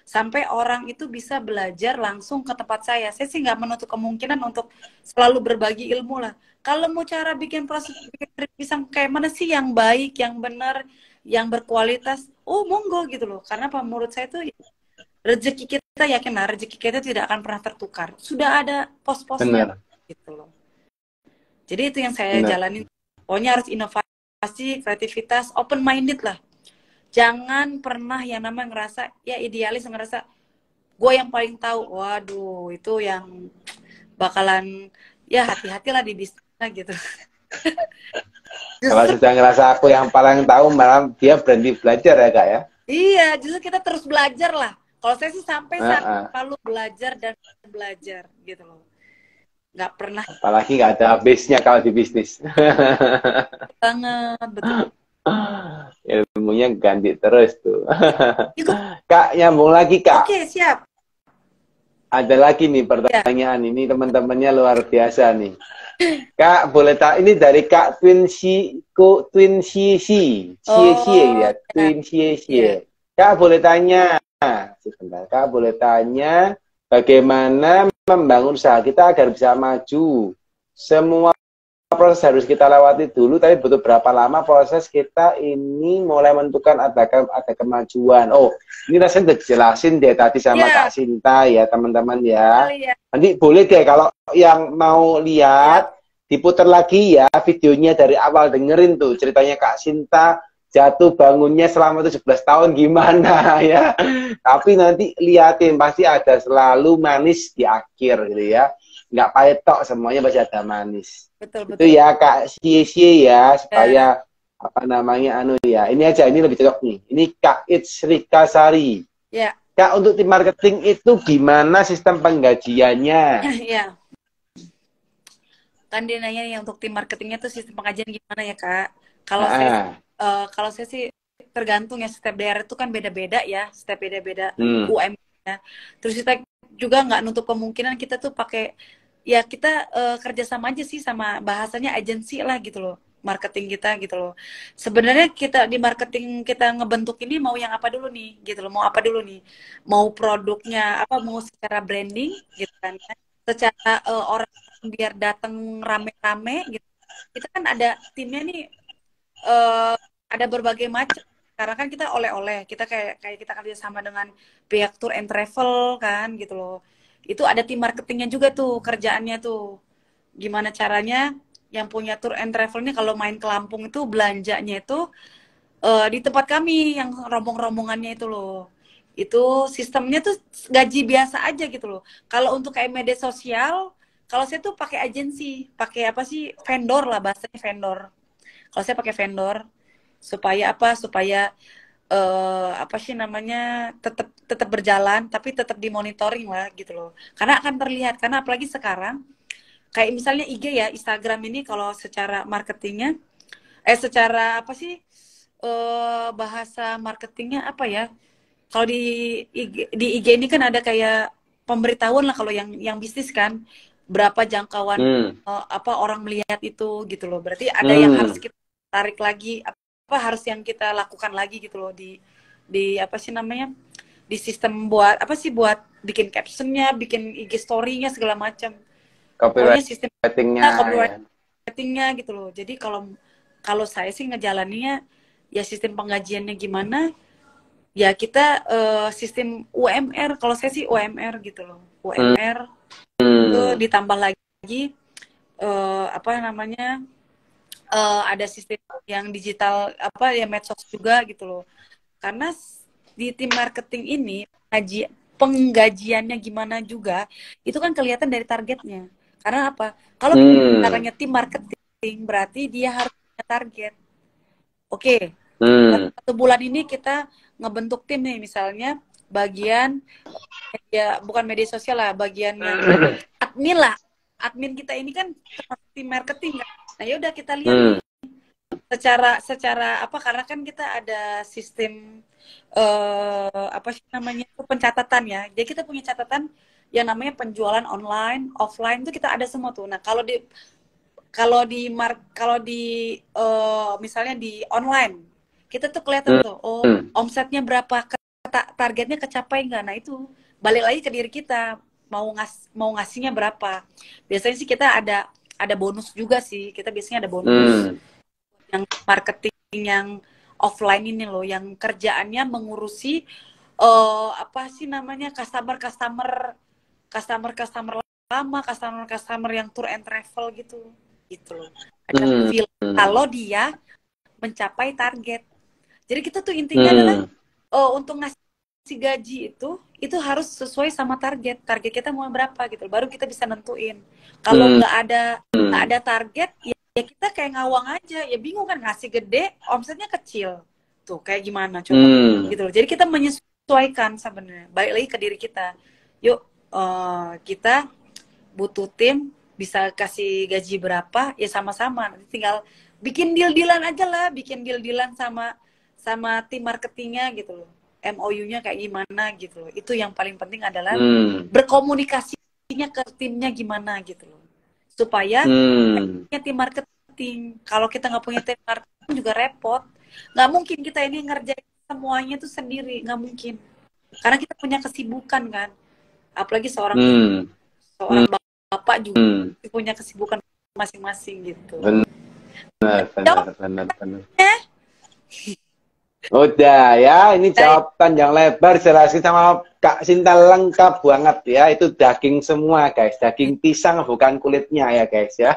sampai orang itu bisa belajar langsung ke tempat saya. Saya sih nggak menutup kemungkinan untuk selalu berbagi ilmu lah. Kalau mau cara bikin proses pisang kayak mana sih yang baik, yang benar, yang berkualitas, monggo gitu loh. Karena apa, menurut saya tuh rezeki kita, yakin lah rezeki kita tidak akan pernah tertukar. Sudah ada pos-posnya gitu loh. Jadi itu yang saya jalanin. Pokoknya harus inovasi, kreativitas, open minded lah. Jangan pernah yang namanya ngerasa ya idealis, ngerasa gue yang paling tahu. Waduh, itu yang bakalan ya hati-hatilah di bisnis gitu. Kalau sudah ngerasa aku yang paling tahu, malah dia berhenti belajar ya Kak ya? Iya, justru kita terus belajar lah. Kalau saya sih sampai selalu belajar dan belajar gitu loh. Nggak pernah. Apalagi nggak ada habisnya kalau di bisnis. Banget, betul. Ilmunya ganti terus tuh. Kak, nyambung lagi Kak. Oke, siap. Ada lagi nih pertanyaan, ini teman-temannya luar biasa nih. Kak, boleh tak ini dari Kak Twin Cici ya, Twin Cici. Kak, boleh tanya, sebentar. Kak, boleh tanya bagaimana membangun usaha kita agar bisa maju? Semua proses harus kita lewati dulu, tapi butuh berapa lama proses kita ini mulai menentukan ada kemajuan? Oh, ini rasanya udah dijelasin deh tadi sama Kak Sinta ya teman-teman ya. Nanti boleh deh kalau yang mau lihat diputar lagi ya videonya dari awal, dengerin tuh ceritanya Kak Sinta jatuh bangunnya selama 17 tahun gimana ya. Tapi nanti liatin pasti ada selalu manis di akhir gitu ya. Nggak pahit tok, semuanya pasti ada manis. Betul. Itu ya Kak Cie ya, supaya apa namanya ya. Ini aja, ini lebih cocok nih. Ini Kak Rika Sari. Ya. Kak, untuk tim marketing itu gimana sistem penggajiannya? Iya. Kan dia nanya yang untuk tim marketingnya tuh sistem penggajian gimana ya Kak? Kalau saya sih tergantung ya, setiap daerah itu kan beda-beda ya, setiap beda-beda UMR-nya. Terus kita juga nggak nutup kemungkinan kita tuh pakai ya kita kerjasama aja sih sama bahasanya agensi lah gitu loh, marketing kita gitu loh. Sebenarnya kita di marketing kita ngebentuk ini mau yang apa dulu nih gitu loh, mau apa dulu nih, mau produknya apa, mau secara branding gitu kan, secara orang biar datang rame-rame gitu. Kita kan ada timnya nih, ada berbagai macam. Karena kan kita oleh-oleh, kita kayak kita kerja sama dengan pihak tour and travel kan gitu loh. Itu ada tim marketingnya juga tuh, kerjaannya tuh. Gimana caranya yang punya tour and travel ini kalau main ke Lampung itu belanjanya itu di tempat kami yang rombong-rombongannya itu loh. Itu sistemnya tuh gaji biasa aja gitu loh. Kalau untuk kayak media sosial, kalau saya tuh pakai agensi, pakai apa sih, vendor lah bahasanya, vendor. Kalau saya pakai vendor supaya apa? Supaya apa sih namanya, tetap berjalan tapi tetap dimonitoring lah gitu loh. Karena akan terlihat, karena apalagi sekarang kayak misalnya IG ya, Instagram ini kalau secara marketingnya secara apa sih bahasa marketingnya apa ya? Kalau di IG ini kan ada kayak pemberitahuan lah kalau yang bisnis kan, berapa jangkauan apa orang melihat itu gitu loh. Berarti ada yang harus kita tarik lagi, apa harus yang kita lakukan lagi gitu loh di apa sih namanya, di sistem buat apa sih, buat bikin captionnya, bikin IG story-nya segala macam. Pokoknya sistem copywriting-nya gitu loh. Jadi kalau saya sih ngejalaninnya ya sistem penggajiannya gimana, ya kita sistem UMR. Kalau saya sih UMR gitu loh, UMR itu ditambah lagi apa namanya, ada sistem yang digital apa ya, medsos juga gitu loh. Karena di tim marketing ini penggajiannya gimana juga itu kan kelihatan dari targetnya. Karena apa? Kalau caranya tim marketing berarti dia harus punya target. Oke, satu bulan ini kita ngebentuk tim nih, misalnya bagian ya bukan media sosial lah, bagian yang admin lah. Admin kita ini kan tim marketing kan. Nah, ya udah kita lihat secara apa, karena kan kita ada sistem apa sih namanya itu, pencatatan ya. Jadi kita punya catatan yang namanya penjualan online, offline itu kita ada semua tuh. Nah, kalau di misalnya di online kita tuh kelihatan tuh, oh omsetnya berapa, targetnya kecapai nggak. Nah, itu balik lagi ke diri kita, mau ngasihnya berapa. Biasanya sih kita ada bonus juga sih, kita biasanya ada bonus. Yang marketing yang offline ini loh, yang kerjaannya mengurusi apa sih namanya, customer lama, customer yang tour and travel gitu loh. Ada feel kalau dia mencapai target. Jadi kita tuh intinya adalah untuk ngasih gaji itu harus sesuai sama target kita mau berapa gitu, baru kita bisa nentuin. Kalau nggak ada target ya kita kayak ngawang aja, ya bingung kan, ngasih gede omsetnya kecil tuh kayak gimana coba gitu loh. Jadi kita menyesuaikan sebenarnya, balik lagi ke diri kita. Yuk kita butuh tim, bisa kasih gaji berapa ya, sama-sama nanti tinggal bikin deal-dealan aja lah, bikin deal-dealan sama tim marketingnya gitu loh, MOU-nya kayak gimana gitu loh. Itu yang paling penting adalah berkomunikasinya ke timnya gimana gitu loh, supaya tim marketing. Kalau kita nggak punya tim marketing juga repot. Nggak mungkin kita ini ngerjain semuanya tuh sendiri, nggak mungkin. Karena kita punya kesibukan kan. Apalagi seorang bapak juga punya kesibukan masing-masing gitu. Benar. Udah ya, ini jawab panjang lebar jelasin sama Kak Sinta, lengkap banget ya. Itu daging semua guys, daging pisang bukan kulitnya ya guys ya.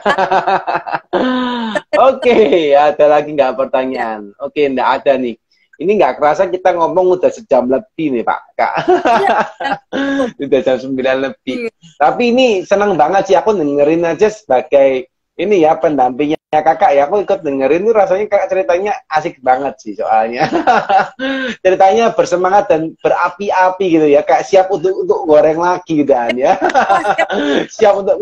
Oke, ada lagi nggak pertanyaan? Oke, nggak ada nih. Ini nggak kerasa kita ngomong udah sejam lebih nih Pak Kak. Udah jam 9 lebih. Tapi ini senang banget sih, aku dengerin aja sebagai ini ya pendampingnya Kakak ya, aku ikut dengerin tuh rasanya Kakak ceritanya asik banget sih soalnya. Ceritanya bersemangat dan berapi-api gitu ya, kayak siap untuk goreng lagi dan ya. Siap untuk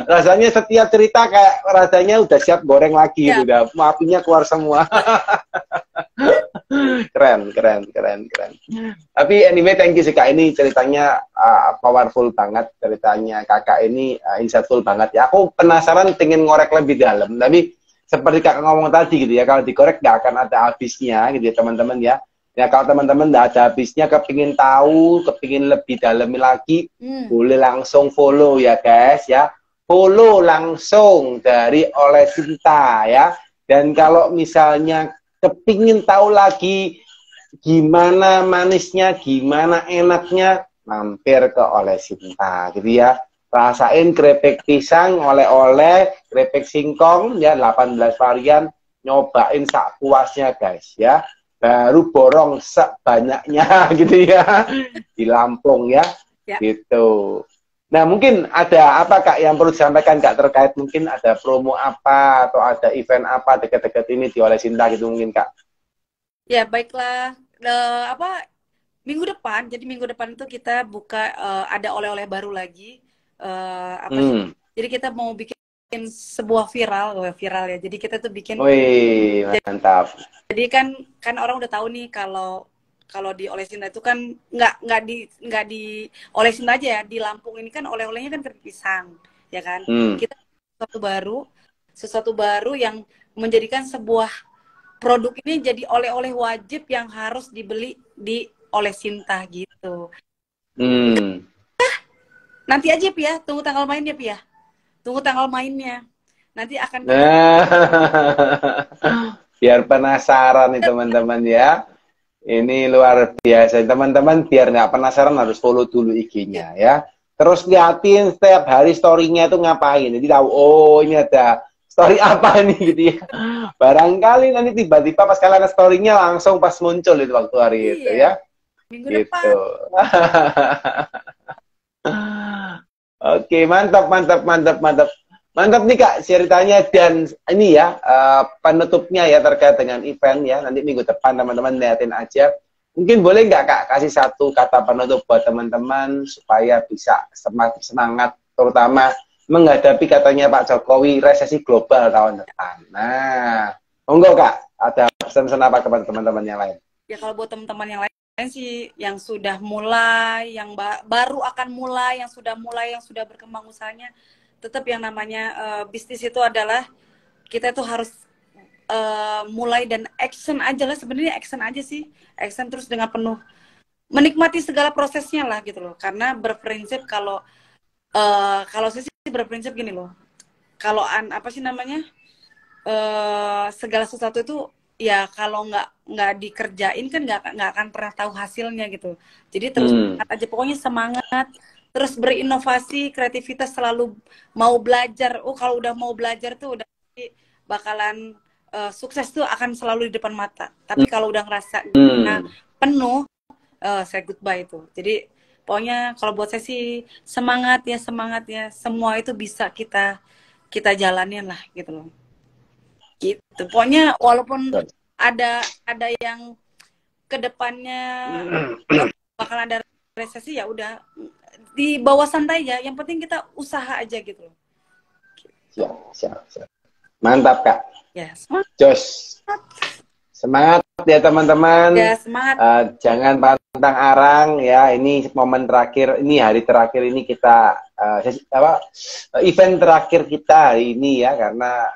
rasanya setiap cerita kayak rasanya udah siap goreng lagi gitu, udah apinya keluar semua. Keren. Tapi anyway, thank you sih Kak, ini ceritanya powerful banget, ceritanya Kakak ini insightful banget ya. Aku penasaran, pengen ngorek lebih dalam, tapi seperti Kakak ngomong tadi gitu ya, kalau dikorek nggak akan ada habisnya gitu ya teman-teman ya. Ya kalau teman-teman nggak ada habisnya, kepingin tahu, kepingin lebih dalam lagi, boleh langsung follow ya guys ya. Follow langsung dari Oleh Sinta ya. Dan kalau misalnya kepingin tahu lagi gimana manisnya, gimana enaknya, mampir ke Oleh Sinta gitu ya. Rasain keripik pisang, oleh-oleh, keripik singkong ya, 18 varian, nyobain sak puasnya guys ya. Baru borong sebanyaknya gitu ya di Lampung ya. Gitu. Nah, mungkin ada apa Kak yang perlu disampaikan Kak, terkait mungkin ada promo apa atau ada event apa dekat-dekat ini di Oleh Sinta gitu mungkin Kak? Ya, baiklah. Minggu depan, jadi minggu depan itu kita buka ada oleh-oleh baru lagi. Jadi kita mau bikin sebuah viral ya. Jadi kita tuh bikin. Wih, mantap. Jadi kan orang udah tahu nih kalau di Oleh Sinta itu kan nggak di Oleh Sinta aja ya, di Lampung ini kan oleh-olehnya kan keripik pisang, ya kan. Kita sesuatu baru yang menjadikan sebuah produk ini jadi oleh-oleh wajib yang harus dibeli di Oleh Sinta gitu. Nanti aja Pia, tunggu tanggal mainnya Pia. Tunggu tanggal mainnya. Nanti akan biar penasaran nih teman-teman ya. Ini luar biasa. Teman-teman biar nggak penasaran harus follow dulu IG-nya ya. Terus liatin setiap hari story-nya itu ngapain. Jadi tahu, oh ini ada story apa nih gitu ya. Barangkali nanti tiba-tiba pas kalian story-nya langsung pas muncul itu waktu hari itu ya. Minggu Gitu. depan. Oke, mantap, mantap, mantap, mantap. Mantap nih Kak ceritanya, dan ini ya penutupnya ya terkait dengan event ya. Nanti minggu depan teman-teman liatin aja. Mungkin boleh nggak Kak kasih satu kata penutup buat teman-teman supaya bisa semakin semangat, terutama menghadapi katanya Pak Jokowi resesi global tahun depan. Nah, monggo Kak, ada pesan-pesan apa kepada teman-teman yang lain? Ya kalau buat teman-teman yang lain sih, yang sudah mulai, yang baru akan mulai, yang sudah berkembang usahanya, tetap yang namanya bisnis itu adalah kita tuh harus mulai dan action aja lah, sebenarnya action aja sih, action terus dengan penuh menikmati segala prosesnya lah gitu loh. Karena berprinsip kalau saya sih berprinsip gini loh, kalau apa sih namanya, segala sesuatu itu ya kalau nggak dikerjain kan nggak akan pernah tahu hasilnya gitu. Jadi terus aja pokoknya semangat, terus berinovasi, kreativitas, selalu mau belajar. Oh kalau udah mau belajar tuh udah bakalan sukses tuh akan selalu di depan mata. Tapi kalau udah ngerasa penuh, saya goodbye itu. Jadi pokoknya kalau buat saya sih semangat ya, semua itu bisa kita jalanin lah gitu loh. Gitu. Pokoknya walaupun ada yang kedepannya bakal ada resesi, ya udah di bawah santai aja. Yang penting kita usaha aja gitu loh. Siap. Mantap Kak. Ya, semangat. Jos. Semangat ya teman-teman. Ya, semangat. Jangan pantang arang ya. Ini momen terakhir, ini hari terakhir ini kita event terakhir kita hari ini ya, karena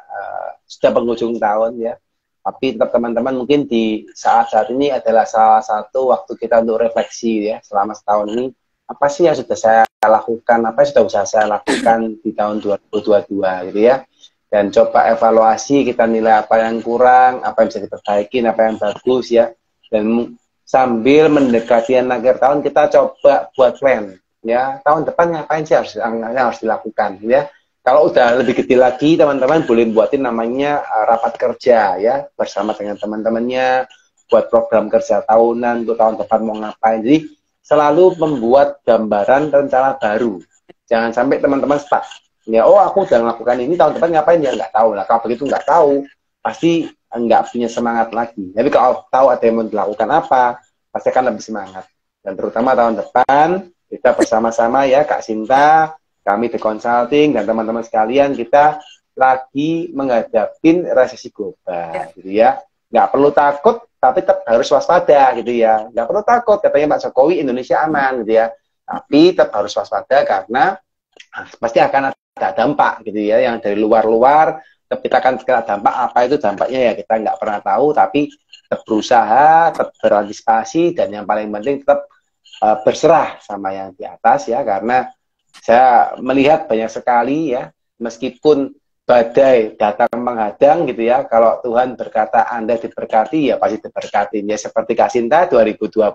sudah penghujung tahun ya. Tapi tetap teman-teman mungkin di saat-saat ini adalah salah satu waktu kita untuk refleksi ya, selama setahun ini apa sih yang sudah saya lakukan, apa yang sudah usaha saya lakukan di tahun 2022 gitu ya. Dan coba evaluasi, kita nilai apa yang kurang, apa yang bisa diperbaiki, apa yang bagus ya. Dan sambil mendekati akhir tahun kita coba buat plan ya, tahun depan ngapain sih yang harus dilakukan ya. Kalau udah lebih gede lagi teman-teman boleh buatin namanya rapat kerja ya, bersama dengan teman-temannya, buat program kerja tahunan untuk tahun depan mau ngapain. Jadi selalu membuat gambaran rencana baru, jangan sampai teman-teman stuck ya. Oh aku udah melakukan ini, tahun depan ngapain ya, nggak tahu lah. Kalau begitu nggak tahu pasti nggak punya semangat lagi. Tapi kalau tahu ada yang mau dilakukan apa, pasti akan lebih semangat. Dan terutama tahun depan kita bersama-sama ya Kak Sinta, kami The Consulting dan teman-teman sekalian, kita lagi menghadapin resesi global gitu ya. Nggak perlu takut, tapi tetap harus waspada gitu ya. Nggak perlu takut, katanya Pak Jokowi Indonesia aman gitu ya. Tapi tetap harus waspada karena pasti akan ada dampak gitu ya, yang dari luar-luar. Tetap kita akan kena dampak, apa itu dampaknya ya kita nggak pernah tahu, tapi tetap berusaha, tetap berantisipasi, dan yang paling penting tetap berserah sama yang di atas ya. Karena saya melihat banyak sekali ya, meskipun badai datang menghadang gitu ya, kalau Tuhan berkata Anda diberkati, ya pasti diberkati ya. Seperti Kak Sinta 2020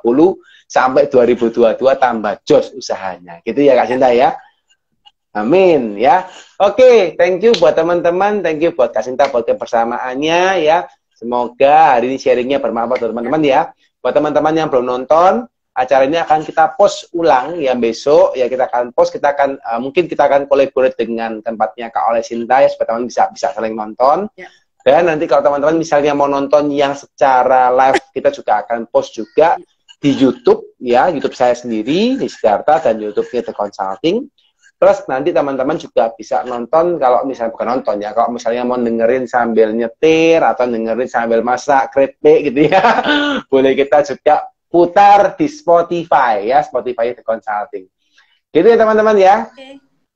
sampai 2022 tambah jos usahanya gitu ya Kak Sinta ya. Amin ya. Oke, thank you buat teman-teman, thank you buat Kak Sinta buat kebersamaannya ya. Semoga hari ini sharingnya bermanfaat buat teman-teman ya. Buat teman-teman yang belum nonton, acara ini akan kita post ulang ya besok ya, kita akan post, kita akan mungkin kita akan collaborate dengan tempatnya Kak Oleh Sinta ya, supaya teman bisa saling nonton ya. Dan nanti kalau teman-teman misalnya mau nonton yang secara live, kita juga akan post juga di YouTube ya, YouTube saya sendiri di Siddhartha dan YouTube The Consulting. Terus nanti teman-teman juga bisa nonton, kalau misalnya bukan nonton ya, kalau misalnya mau dengerin sambil nyetir atau dengerin sambil masak keripik gitu ya, boleh kita juga putar di Spotify ya, Spotify The Consulting. Gitu ya teman-teman ya.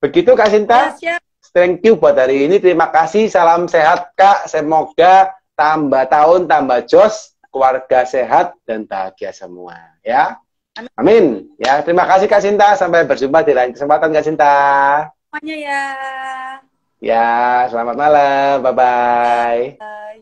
Begitu Kak Sinta. Ya, thank you buat hari ini. Terima kasih. Salam sehat Kak. Semoga tambah tahun tambah jos, keluarga sehat dan bahagia semua ya. Amin. Ya, terima kasih Kak Sinta. Sampai berjumpa di lain kesempatan Kak Sinta. Semuanya ya. Ya, selamat malam. Bye-bye. Bye.